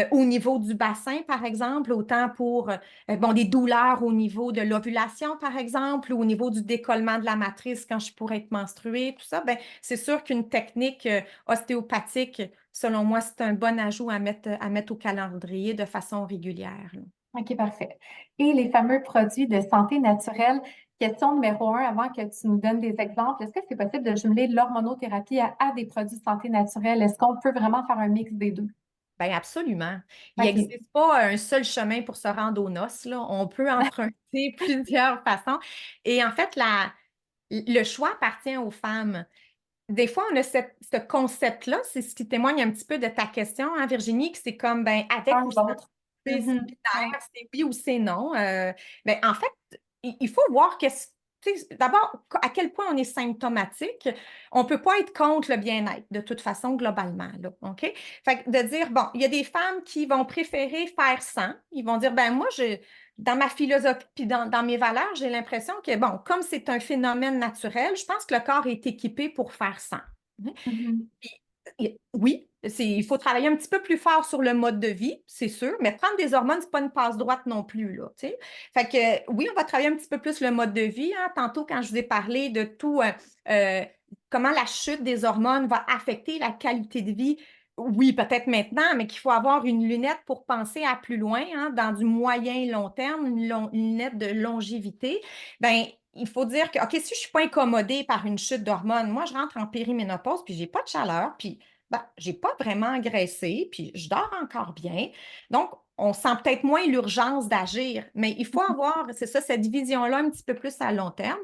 au niveau du bassin, par exemple, autant pour bon, des douleurs au niveau de l'ovulation, par exemple, ou au niveau du décollement de la matrice quand je pourrais être menstruée, tout ça, ben, c'est sûr qu'une technique ostéopathique, selon moi, c'est un bon ajout à mettre au calendrier de façon régulière, là. OK, parfait. Et les fameux produits de santé naturelle, question numéro 1, avant que tu nous donnes des exemples, est-ce que c'est possible de jumeler l'hormonothérapie à des produits de santé naturelle? Est-ce qu'on peut vraiment faire un mix des deux? Bien, absolument. Il OK. n'existe pas un seul chemin pour se rendre aux noces, là. On peut emprunter plusieurs façons. Et en fait, le choix appartient aux femmes. Des fois, on a ce concept-là, c'est ce qui témoigne un petit peu de ta question, hein, Virginie, que c'est comme, ben, Un avec ou ou sans. l'autre. C'est Mhm. Ouais. binaire, c'est oui ou c'est non. Ben, en fait, il faut voir tu sais, d'abord, à quel point on est symptomatique. On ne peut pas être contre le bien-être, de toute façon, globalement, là, OK? Fait que de dire, bon, il y a des femmes qui vont préférer faire sans. Ils vont dire, ben moi, dans ma philosophie puis dans mes valeurs, j'ai l'impression que, bon, comme c'est un phénomène naturel, je pense que le corps est équipé pour faire sans. Mhm. Oui, il faut travailler un petit peu plus fort sur le mode de vie, c'est sûr, mais prendre des hormones, ce n'est pas une passe droite non plus, là, tu sais. Fait que oui, on va travailler un petit peu plus le mode de vie, hein. Tantôt, quand je vous ai parlé de tout, comment la chute des hormones va affecter la qualité de vie, oui, peut-être maintenant, mais qu'il faut avoir une lunette pour penser à plus loin, hein, dans du moyen et long terme, une lunette de longévité. Ben, il faut dire que, OK, si je ne suis pas incommodée par une chute d'hormones, moi, je rentre en périménopause, puis je n'ai pas de chaleur, puis ben, j'ai pas vraiment engraissé, puis je dors encore bien. Donc, on sent peut-être moins l'urgence d'agir, mais il faut avoir, c'est ça, cette vision-là un petit peu plus à long terme.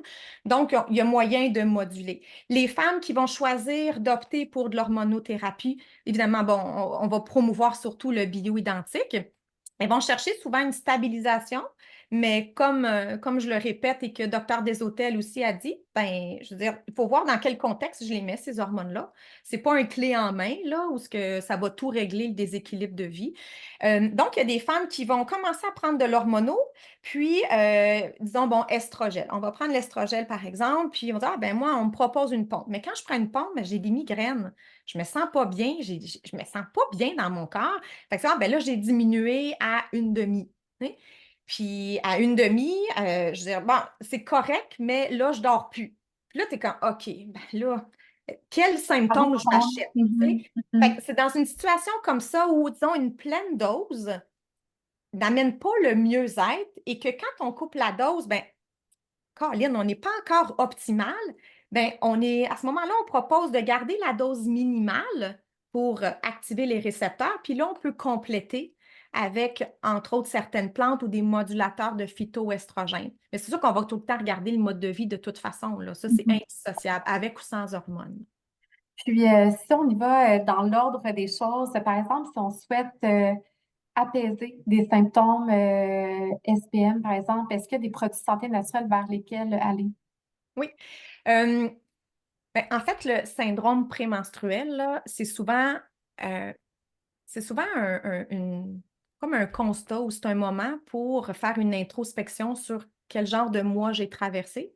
Donc, il y a moyen de moduler. Les femmes qui vont choisir d'opter pour de l'hormonothérapie, évidemment, bon, on va promouvoir surtout le bioidentique. Elles vont chercher souvent une stabilisation, mais comme je le répète et que Docteur Desautels aussi a dit, ben, je veux dire, il faut voir dans quel contexte je les mets, ces hormones-là. C'est pas un clé en main, là, où ce que ça va tout régler le déséquilibre de vie. Donc, il y a des femmes qui vont commencer à prendre de l'hormono, puis, disons, bon, estrogel. On va prendre l'estrogel, par exemple, puis on va dire, ah, ben moi, on me propose une pompe. Mais quand je prends une pompe, ben, j'ai des migraines. Je me sens pas bien, je me sens pas bien dans mon corps. Fait que ça, ben là, j'ai diminué à une demi. Tu sais. Puis à une demi, je veux dire, bon, c'est correct, mais là, je dors plus. Puis là, tu es comme, OK, ben là, quels Par où symptômes prendre? j'achète? Tu sais? Mhm, Fait mhm. que c'est dans une situation comme ça où, disons, une pleine dose n'amène pas le mieux-être et que quand on coupe la dose, ben, Colin, on n'est pas encore optimal, ben, à ce moment-là, on propose de garder la dose minimale pour activer les récepteurs, puis là, on peut compléter avec, entre autres, certaines plantes ou des modulateurs de phytoestrogènes. Mais c'est sûr qu'on va tout le temps regarder le mode de vie de toute façon, là. Ça, c'est Mhm. indissociable, avec ou sans hormones. Puis, si on y va dans l'ordre des choses, par exemple, si on souhaite apaiser des symptômes SPM, par exemple, est-ce qu'il y a des produits de santé naturelle vers lesquels aller? Oui. Euh, ben, en fait, le syndrome prémenstruel, là, euh, c'est souvent comme un constat ou c'est un moment pour faire une introspection sur quel genre de mois j'ai traversé.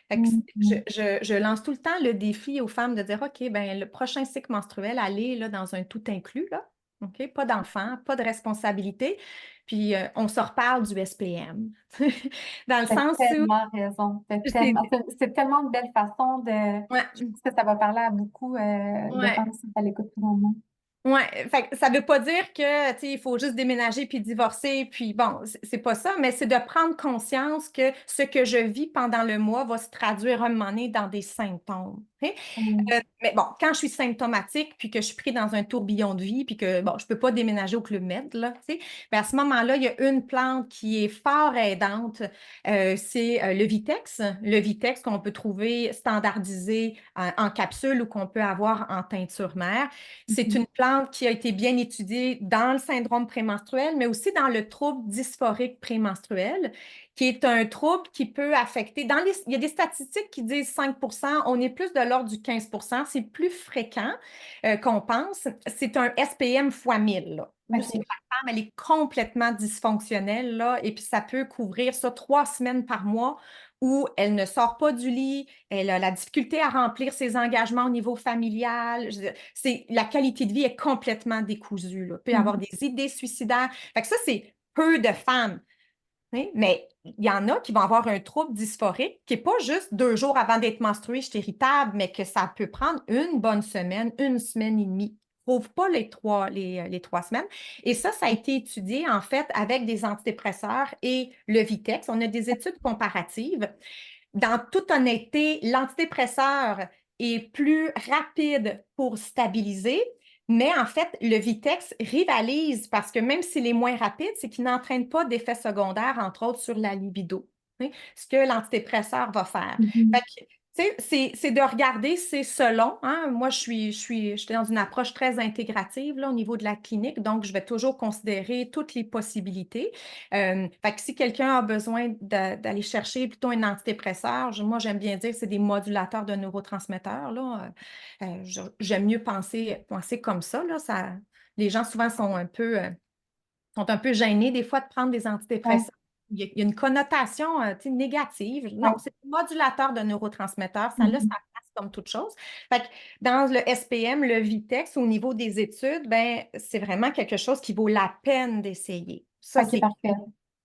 Fait que Mhm. je lance tout le temps le défi aux femmes de dire, OK, ben, le prochain cycle menstruel, allez là, dans un tout inclus, là. OK? Pas d'enfant, pas de responsabilité. Puis on se reparle du SPM. Dans le T'as sens où tellement raison. c'est C'est tellement une belle façon de. Je ouais, pense que ça va parler à beaucoup de ouais. femmes qui sont à l'écoute présentement. Ouais, fait que ça veut pas dire que, tu sais, il faut juste déménager puis divorcer, puis bon, c'est pas ça, mais c'est de prendre conscience que ce que je vis pendant le mois va se traduire un moment donné dans des symptômes. OK? Mm. Mais bon, quand je suis symptomatique, puis que je suis pris dans un tourbillon de vie, puis que, bon, je peux pas déménager au Club Med, là, tu sais, ben à ce moment-là, il y a une plante qui est fort aidante, c'est le Vitex. Le Vitex qu'on peut trouver standardisé en capsule ou qu'on peut avoir en teinture mère. C'est Mhm. une plante qui a été bien étudiée dans le syndrome prémenstruel, mais aussi dans le trouble dysphorique prémenstruel, qui est un trouble qui peut affecter, il y a des statistiques qui disent 5 on est plus de l'ordre du 15 c'est plus fréquent qu'on pense. C'est un SPM fois 1000, là, où c'est que OK. la femme, elle est complètement dysfonctionnelle, là, et puis ça peut couvrir ça 3 semaines par mois où elle ne sort pas du lit, elle a la difficulté à remplir ses engagements au niveau familial. Je veux dire, la qualité de vie est complètement décousue, là. Il peut y avoir Mhm. des idées suicidaires. Fait que ça, c'est peu de femmes. Hein, mais il y en a qui vont avoir un trouble dysphorique qui n'est pas juste 2 jours avant d'être menstruée, je suis irritable, mais que ça peut prendre une bonne semaine, une semaine et demie. Prouve pas les 3 semaines. Et ça a été étudié en fait avec des antidépresseurs et le Vitex. On a des études comparatives. Dans toute honnêteté, l'antidépresseur est plus rapide pour stabiliser, mais en fait, le Vitex rivalise parce que même s'il est moins rapide, c'est qu'il n'entraîne pas d'effets secondaires, entre autres sur la libido, hein, ce que l'antidépresseur va faire. Mhm. Fait que, tu sais, c'est de regarder, c'est selon. Hein. Moi, j'étais dans une approche très intégrative là, au niveau de la clinique, donc je vais toujours considérer toutes les possibilités. Fait que si quelqu'un a besoin d'aller chercher plutôt un antidépresseur, moi, j'aime bien dire que c'est des modulateurs de neurotransmetteurs, là. J'aime mieux penser comme ça, là. Les gens souvent sont un peu gênés des fois de prendre des Ouais, antidépresseurs. Il y a une connotation tu sais, négative. Non, ouais. c'est un modulateur de neurotransmetteurs. Ça a sa Mhm. place comme toute chose. Fait que dans le SPM, le Vitex, au niveau des études, ben, c'est vraiment quelque chose qui vaut la peine d'essayer. Ça, OK, c'est parfait.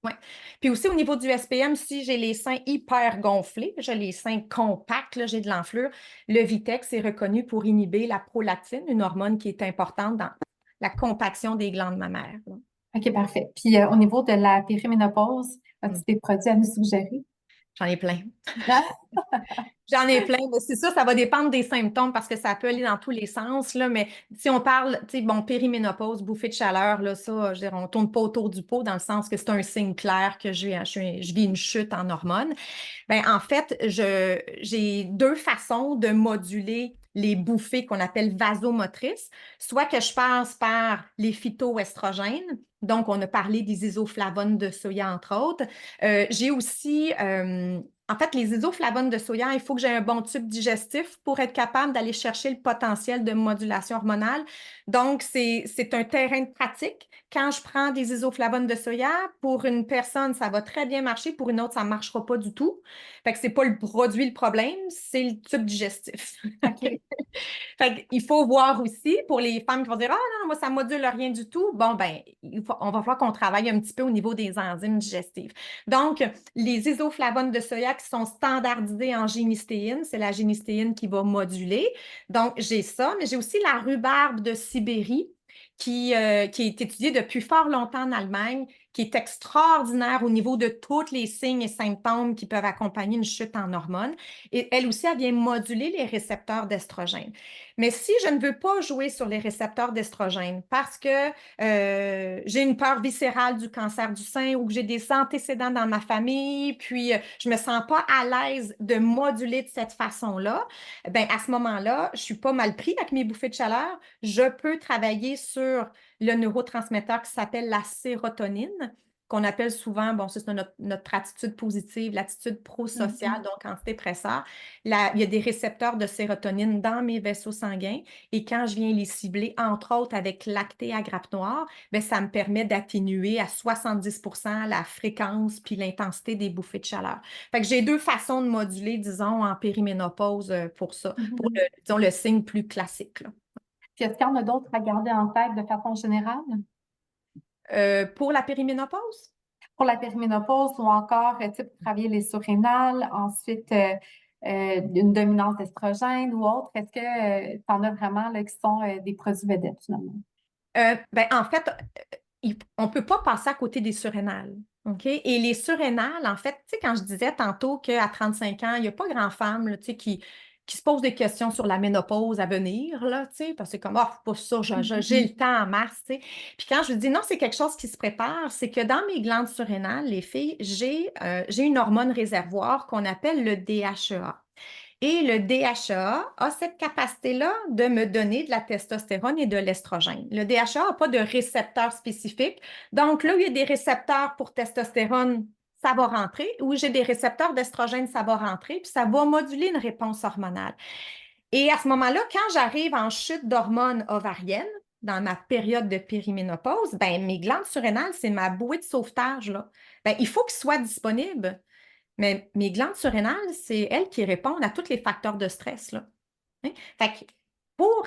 ouais. Puis aussi au niveau du SPM, si j'ai les seins hyper gonflés, j'ai les seins compacts, là, j'ai de l'enflure, le Vitex est reconnu pour inhiber la prolactine, une hormone qui est importante dans la compaction des glandes mammaires, là. OK, parfait. Puis au niveau de la périménopause, as-tu Mm. des produits à nous suggérer? J'en ai plein. Ah, J'en ai plein, mais c'est ça, ça va dépendre des symptômes parce que ça peut aller dans tous les sens, là, mais si on parle, tu sais, bon, périménopause, bouffée de chaleur, là, ça, je veux dire, on tourne pas autour du pot dans le sens que c'est un signe clair que je vis une chute en hormones. Ben, en fait, j'ai 2 façons de moduler les bouffées qu'on appelle vasomotrices, soit que je passe par les phytoestrogènes, donc on a parlé des isoflavones de soya, entre autres. J'ai aussi, en fait, les isoflavones de soya, il faut que j'ai un bon tube digestif pour être capable d'aller chercher le potentiel de modulation hormonale. Donc, c'est un terrain de pratique. Quand je prends des isoflavones de soya, pour une personne, ça va très bien marcher, pour une autre, ça ne marchera pas du tout. Fait que c'est pas le produit le problème, c'est le tube digestif. OK. Fait qu'il faut voir aussi pour les femmes qui vont dire ah non, moi, ça ne module rien du tout. Bon, ben, on va falloir qu'on travaille un petit peu au niveau des enzymes digestives. Donc, les isoflavones de soya qui sont standardisés en génistéine, c'est la génistéine qui va moduler. Donc, j'ai ça, mais j'ai aussi la rhubarbe de Sibérie qui est étudiée depuis fort longtemps en Allemagne, qui est extraordinaire au niveau de tous les signes et symptômes qui peuvent accompagner une chute en hormones. Et elle aussi, elle vient moduler les récepteurs d'estrogène. Mais si je ne veux pas jouer sur les récepteurs d'estrogène parce que j'ai une peur viscérale du cancer du sein ou que j'ai des antécédents dans ma famille, puis je ne me sens pas à l'aise de moduler de cette façon-là, ben à ce moment-là, je ne suis pas mal pris avec mes bouffées de chaleur. Je peux travailler sur le neurotransmetteur qui s'appelle la sérotonine, qu'on appelle souvent, bon, ça, c'est notre attitude positive, l'attitude prosociale, donc antidépresseur. Il y a des récepteurs de sérotonine dans mes vaisseaux sanguins et quand je viens les cibler, entre autres avec lacté à grappe noire, bien, ça me permet d'atténuer à 70% la fréquence puis l'intensité des bouffées de chaleur. Fait que j'ai deux façons de moduler, disons, en périménopause pour ça, pour disons, le signe plus classique, là. Puis est-ce qu'il y en a d'autres à garder en tête de façon générale? Pour la périménopause? Pour la périménopause ou encore, tu sais, pour travailler les surrénales, ensuite une dominance d'estrogène ou autre, est-ce que tu en as vraiment là, qui sont des produits vedettes finalement? Ben, en fait, on ne peut pas passer à côté des surrénales. OK? Et les surrénales, en fait, tu sais, quand je disais tantôt qu'à 35 ans, il n'y a pas grand femme là, tu sais, qui se pose des questions sur la ménopause à venir, là, tu sais, parce que c'est comme, oh, pas ça, j'ai le temps en mars, tu sais. Puis quand je dis non, c'est quelque chose qui se prépare, c'est que dans mes glandes surrénales, les filles, j'ai une hormone réservoir qu'on appelle le DHEA. Et le DHEA a cette capacité-là de me donner de la testostérone et de l'estrogène. Le DHEA n'a pas de récepteur spécifique. Donc, là où il y a des récepteurs pour testostérone, ça va rentrer. Où j'ai des récepteurs d'estrogène, ça va rentrer. Puis ça va moduler une réponse hormonale. Et à ce moment-là, quand j'arrive en chute d'hormones ovariennes, dans ma période de périménopause, ben, mes glandes surrénales, c'est ma bouée de sauvetage, là. Ben, il faut qu'ils soient disponibles. Mais mes glandes surrénales, c'est elles qui répondent à tous les facteurs de stress, là. Hein? Fait que pour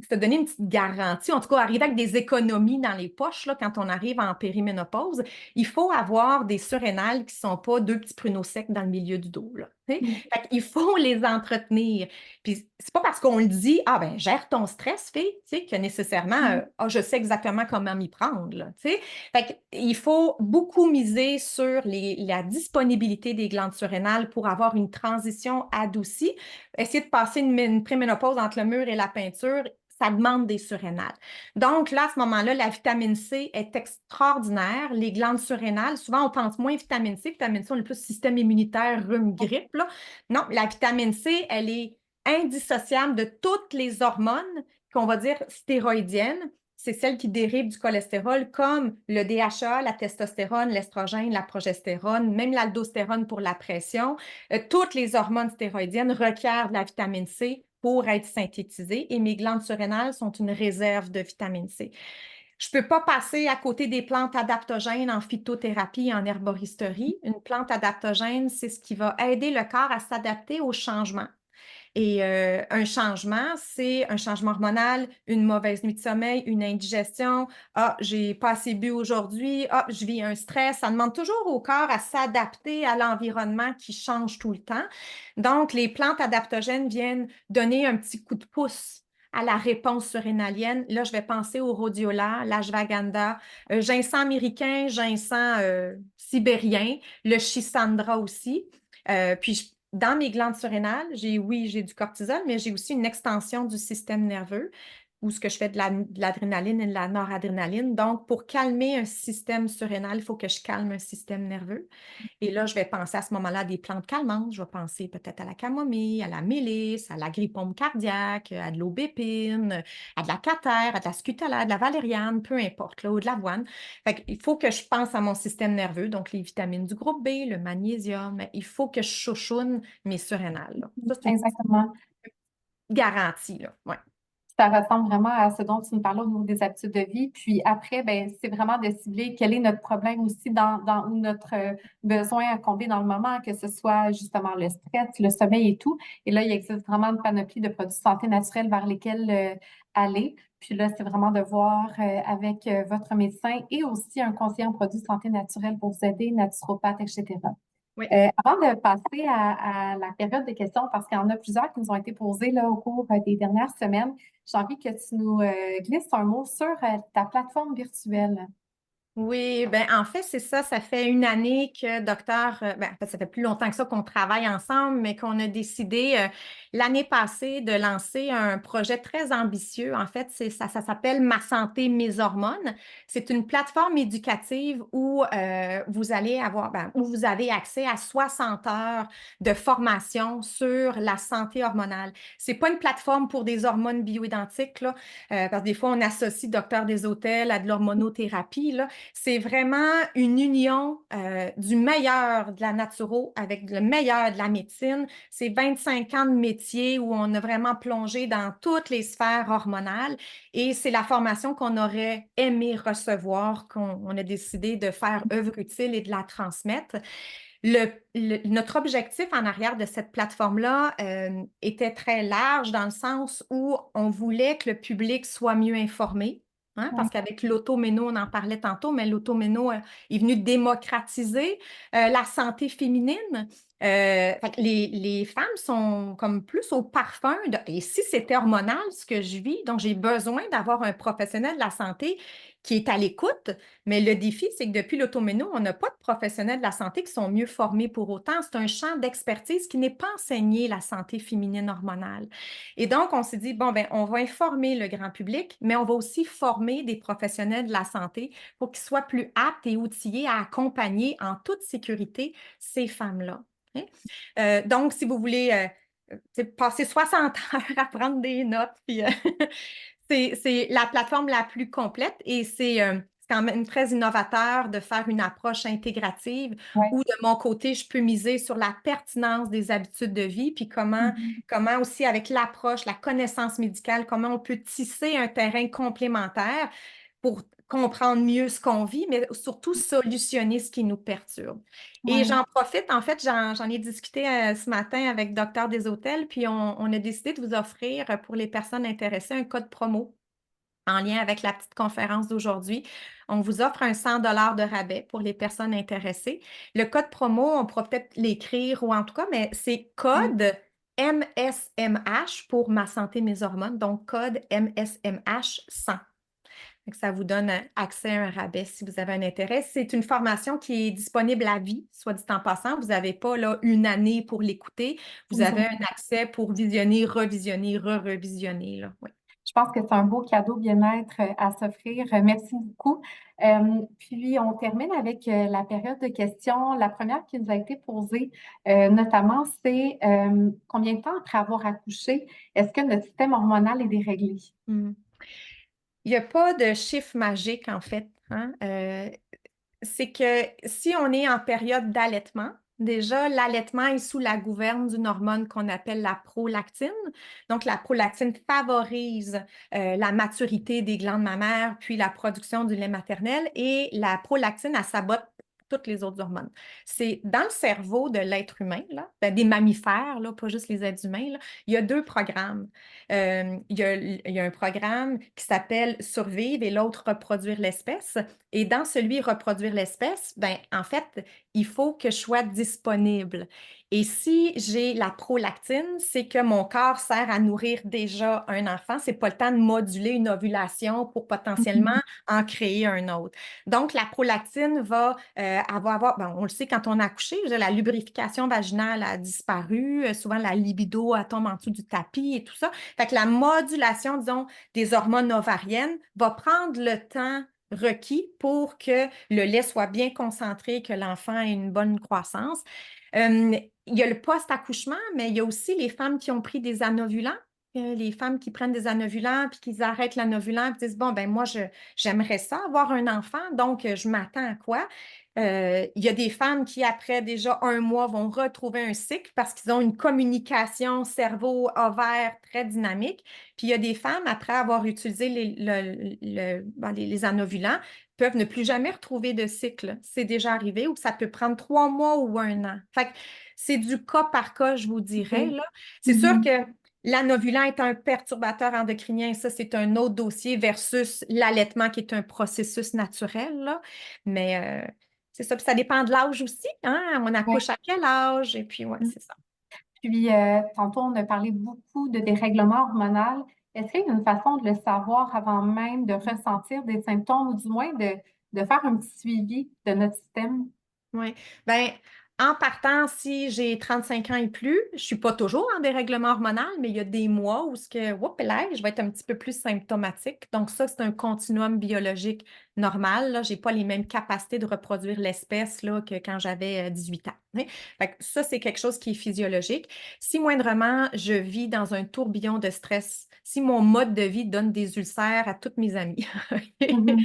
te donner une petite garantie, en tout cas, arriver avec des économies dans les poches, là, quand on arrive en périménopause, il faut avoir des surrénales qui ne sont pas deux petits pruneaux secs dans le milieu du dos, là. Fait qu'il faut les entretenir. Puis c'est pas parce qu'on le dit, ah ben, gère ton stress, fille, tu sais, que nécessairement, ah, je sais exactement comment m'y prendre, là, tu sais. Fait qu'il faut beaucoup miser sur la disponibilité des glandes surrénales pour avoir une transition adoucie. Essayer de passer une préménopause entre le mur et la peinture, ça demande des surrénales. Donc là, à ce moment-là, la vitamine C est extraordinaire. Les glandes surrénales, souvent, on pense moins vitamine C. Vitamine C, on est plus système immunitaire, rhume, grippe, là. Non, la vitamine C, elle est indissociable de toutes les hormones qu'on va dire stéroïdiennes. C'est celles qui dérivent du cholestérol, comme le DHA, la testostérone, l'estrogène, la progestérone, même l'aldostérone pour la pression. Toutes les hormones stéroïdiennes requièrent de la vitamine C pour être synthétisées et mes glandes surrénales sont une réserve de vitamine C. Je ne peux pas passer à côté des plantes adaptogènes en phytothérapie et en herboristerie. Une plante adaptogène, c'est ce qui va aider le corps à s'adapter aux changements. Et un changement, c'est un changement hormonal, une mauvaise nuit de sommeil, une indigestion. Ah, j'ai pas assez bu aujourd'hui. Ah, je vis un stress. Ça demande toujours au corps à s'adapter à l'environnement qui change tout le temps. Donc, les plantes adaptogènes viennent donner un petit coup de pouce à la réponse surrénalienne. Là, je vais penser au rhodiola, l'ashwagandha, ginseng américain, ginseng sibérien, le schisandra aussi. Puis, dans mes glandes surrénales, oui, j'ai du cortisol, mais j'ai aussi une extension du système nerveux où ce que je fais de l'adrénaline et de la noradrénaline. Donc, pour calmer un système surrénal, il faut que je calme un système nerveux. Et là, je vais penser à ce moment-là à des plantes calmantes. Je vais penser peut-être à la camomille, à la mélisse, à l'agripaume cardiaque, à de l'aubépine, à de la catère, à de la scutellare, à de la valériane, peu importe, là, ou de l'avoine. Il faut que je pense à mon système nerveux, donc les vitamines du groupe B, le magnésium. Il faut que je chouchoune mes surrénales, là. Ça, c'est une Exactement. garantie, là. Ouais. Ça ressemble vraiment à ce dont tu nous parlais au niveau des habitudes de vie. Puis après, ben, c'est vraiment de cibler quel est notre problème aussi ou notre besoin à combler dans le moment, que ce soit justement le stress, le sommeil et tout. Et là, il existe vraiment une panoplie de produits de santé naturelle vers lesquels aller. Puis là, c'est vraiment de voir avec votre médecin et aussi un conseiller en produits de santé naturelle pour vous aider, naturopathe, etc. Oui. Avant de passer à la période de questions, parce qu'il y en a plusieurs qui nous ont été posées là, au cours des dernières semaines, j'ai envie que tu nous glisses un mot sur ta plateforme virtuelle. Oui, ben en fait, c'est ça. Ça fait une année que docteur, ben, en fait, ça fait plus longtemps que ça qu'on travaille ensemble, mais qu'on a décidé l'année passée de lancer un projet très ambitieux. En fait, ça s'appelle Ma santé, mes hormones. C'est une plateforme éducative où vous allez avoir, ben, où vous avez accès à 60 heures de formation sur la santé hormonale. C'est pas une plateforme pour des hormones bioidentiques, là, parce que des fois, on associe docteur des hôtels à de l'hormonothérapie, là. C'est vraiment une union du meilleur de la naturo avec le meilleur de la médecine. C'est 25 ans de métier où on a vraiment plongé dans toutes les sphères hormonales et c'est la formation qu'on aurait aimé recevoir, qu'on a décidé de faire œuvre utile et de la transmettre. Notre objectif en arrière de cette plateforme-là était très large dans le sens où on voulait que le public soit mieux informé. Hein, Oui, parce qu'avec l'automéno, on en parlait tantôt, mais l'automéno est venu démocratiser la santé féminine. Fait que les femmes sont comme plus au parfum et si c'était hormonal, ce que je vis, donc j'ai besoin d'avoir un professionnel de la santé qui est à l'écoute, mais le défi, c'est que depuis l'automéno, on n'a pas de professionnels de la santé qui sont mieux formés pour autant. C'est un champ d'expertise qui n'est pas enseigné, la santé féminine hormonale. Et donc, on s'est dit, bon, ben, on va informer le grand public, mais on va aussi former des professionnels de la santé pour qu'ils soient plus aptes et outillés à accompagner en toute sécurité ces femmes-là. Hein? Donc, si vous voulez passer 60 heures à prendre des notes, puis c'est la plateforme la plus complète et c'est quand même très innovateur de faire une approche intégrative oui. où de mon côté, je peux miser sur la pertinence des habitudes de vie, puis Mhm. comment aussi avec l'approche, la connaissance médicale, comment on peut tisser un terrain complémentaire pour comprendre mieux ce qu'on vit, mais surtout solutionner ce qui nous perturbe. Et Ouais. j'en profite, en fait, j'en ai discuté ce matin avec Docteur des Hôtels, puis on a décidé de vous offrir pour les personnes intéressées un code promo en lien avec la petite conférence d'aujourd'hui. On vous offre un 100 $ de rabais pour les personnes intéressées. Le code promo, on pourra peut-être l'écrire ou en tout cas, mais c'est Ouais. code MSMH pour Ma santé, mes hormones, donc code MSMH 100. Donc, ça vous donne accès à un rabais si vous avez un intérêt. C'est une formation qui est disponible à vie, soit dit en passant. Vous n'avez pas là, une année pour l'écouter. Vous Oui, c'est avez ça. un accès pour visionner, revisionner, re-revisionner, là. Oui. Je pense que c'est un beau cadeau bien-être à s'offrir. Merci beaucoup. Puis, on termine avec la période de questions. La première qui nous a été posée, notamment, c'est combien de temps après avoir accouché, est-ce que notre système hormonal est déréglé? Mm. Il n'y a pas de chiffre magique, en fait. Hein. C'est que si on est en période d'allaitement, déjà, l'allaitement est sous la gouverne d'une hormone qu'on appelle la prolactine. Donc, la prolactine favorise la maturité des glandes mammaires, puis la production du lait maternel, et la prolactine, elle sabote toutes les autres hormones. C'est dans le cerveau de l'être humain, là, ben, des mammifères, là, pas juste les êtres humains, là, il y a deux programmes. Il y a un programme qui s'appelle Survivre et l'autre Reproduire l'espèce. Et dans celui reproduire l'espèce, ben, en fait, il faut que je sois disponible. Et si j'ai la prolactine, c'est que mon corps sert à nourrir déjà un enfant. C'est pas le temps de moduler une ovulation pour potentiellement Mhm. en créer un autre. Donc, la prolactine va avoir, ben, on le sait quand on a accouché, je veux dire, la lubrification vaginale a disparu. Souvent, la libido, elle tombe en dessous du tapis et tout ça. Fait que la modulation, disons, des hormones ovariennes va prendre le temps requis pour que le lait soit bien concentré, que l'enfant ait une bonne croissance. Il y a le post-accouchement, mais il y a aussi les femmes qui ont pris des anovulants. Les femmes qui prennent des anovulants puis qui arrêtent l'anovulant et disent, bon, ben moi, j'aimerais ça avoir un enfant, donc je m'attends à quoi? Il y a des femmes qui, après déjà un mois, vont retrouver un cycle parce qu'ils ont une communication cerveau-ovaire très dynamique. Puis il y a des femmes, après avoir utilisé les anovulants, peuvent ne plus jamais retrouver de cycle. C'est déjà arrivé ou ça peut prendre 3 mois ou un an. Fait que c'est du cas par cas, je vous dirais, OK. là. C'est sûr Mhm. que l'anovulant est un perturbateur endocrinien, ça, c'est un autre dossier versus l'allaitement qui est un processus naturel, là. Mais c'est ça, puis ça dépend de l'âge aussi, hein? On Ouais. accouche à quel âge? Et puis, ouais, c'est ça. Puis, tantôt, on a parlé beaucoup de dérèglement hormonal. Est-ce qu'il y a une façon de le savoir avant même de ressentir des symptômes ou du moins de faire un petit suivi de notre système? Oui. Ben, en partant, si j'ai 35 ans et plus, je suis pas toujours en dérèglement hormonal, mais il y a des mois où là, je vais être un petit peu plus symptomatique. Donc, ça, c'est un continuum biologique normal. Là, j'ai pas les mêmes capacités de reproduire l'espèce là, que quand j'avais 18 ans. Hein. Fait que ça, c'est quelque chose qui est physiologique. Si moindrement, je vis dans un tourbillon de stress, si mon mode de vie donne des ulcères à toutes mes amies, Mhm.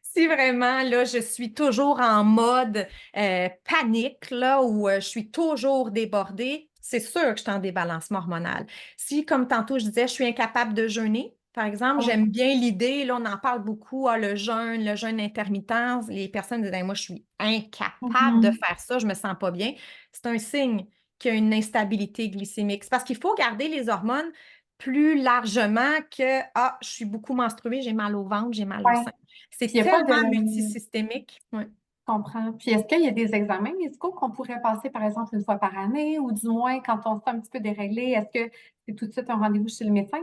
si vraiment, là, je suis toujours en mode panique, là, où je suis toujours débordée, c'est sûr que je suis en débalancement hormonal. Si, comme tantôt, je disais, je suis incapable de jeûner, par exemple, Ouais. j'aime bien l'idée, là, on en parle beaucoup, ah, le jeûne intermittent. Les personnes disent, moi, je suis incapable de Mhm. faire ça, je me sens pas bien. C'est un signe qu'il y a une instabilité glycémique. C'est parce qu'il faut garder les hormones plus largement que, ah, je suis beaucoup menstruée, j'ai mal au ventre, j'ai mal au Ouais. sein. Puis, C'est il n'y a pas tellement de... multisystémique. Ouais. Je comprends. Puis, est-ce qu'il y a des examens médicaux qu'on pourrait passer, par exemple, une fois par année ou du moins quand on se sent un petit peu déréglé, est-ce que c'est tout de suite un rendez-vous chez le médecin?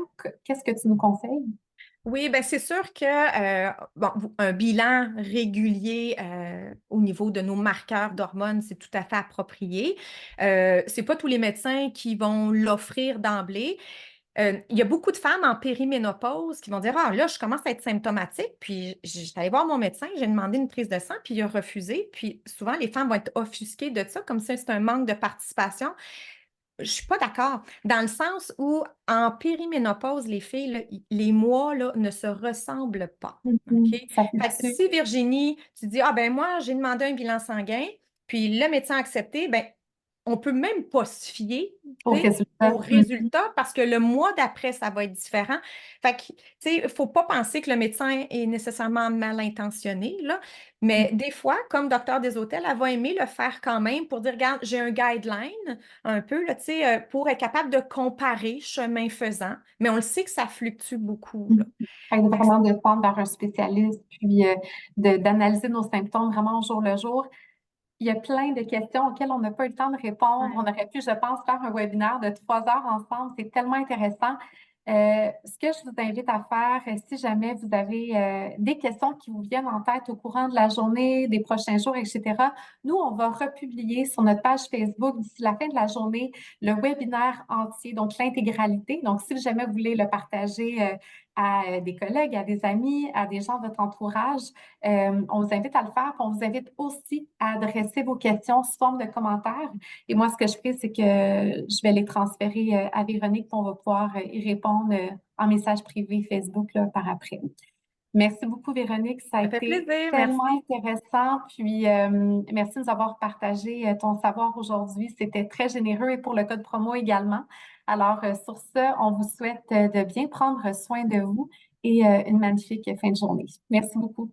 Qu'est-ce que tu nous conseilles? Oui, ben c'est sûr que bon, un bilan régulier au niveau de nos marqueurs d'hormones, c'est tout à fait approprié. C'est pas tous les médecins qui vont l'offrir d'emblée. Il y a beaucoup de femmes en périménopause qui vont dire, ah là, je commence à être symptomatique, puis j'étais allée voir mon médecin, j'ai demandé une prise de sang, puis il a refusé. Puis souvent, les femmes vont être offusquées de ça, comme si c'est un manque de participation. Je suis pas d'accord, dans le sens où en périménopause, les filles, là, les mois là, ne se ressemblent pas. OK? Mhm. Ça Fait que fluctue. si Virginie, tu dis, ah ben moi, j'ai demandé un bilan sanguin, puis le médecin a accepté, ben on peut même pas se fier, Au tu sais, au résultat. Mhm. résultat parce que le mois d'après, ça va être différent. Fait que, tu sais, il faut pas penser que le médecin est nécessairement mal intentionné, là, mais des fois, comme docteur des hôtels, elle va aimer le faire quand même pour dire, regarde, j'ai un guideline, un peu, là, tu sais, pour être capable de comparer chemin faisant. Mais on le sait que ça fluctue beaucoup, Mhm. là. Fait que Fait que vraiment de prendre vers un spécialiste, puis d'analyser nos symptômes vraiment au jour le jour. Il y a plein de questions auxquelles on n'a pas eu le temps de répondre. On ouais. aurait pu, je pense, faire un webinaire de 3 heures ensemble. C'est tellement intéressant. Ce que je vous invite à faire, si jamais vous avez des questions qui vous viennent en tête au courant de la journée, des prochains jours, etc., nous, on va republier sur notre page Facebook d'ici la fin de la journée le webinaire entier, donc l'intégralité. Donc, si jamais vous voulez le partager à des collègues, à des amis, à des gens de votre entourage, on vous invite à le faire. On vous invite aussi à adresser vos questions sous forme de commentaires. Et moi, ce que je fais, c'est que je vais les transférer à Véronique, puis on va pouvoir y répondre en message privé Facebook là, par après. Merci beaucoup, Véronique. Ça a Ça fait été plaisir, tellement merci. intéressant. Puis, merci de nous avoir partagé ton savoir aujourd'hui. C'était très généreux et pour le code promo également. Alors, sur ce, on vous souhaite de bien prendre soin de vous et une magnifique fin de journée. Merci beaucoup.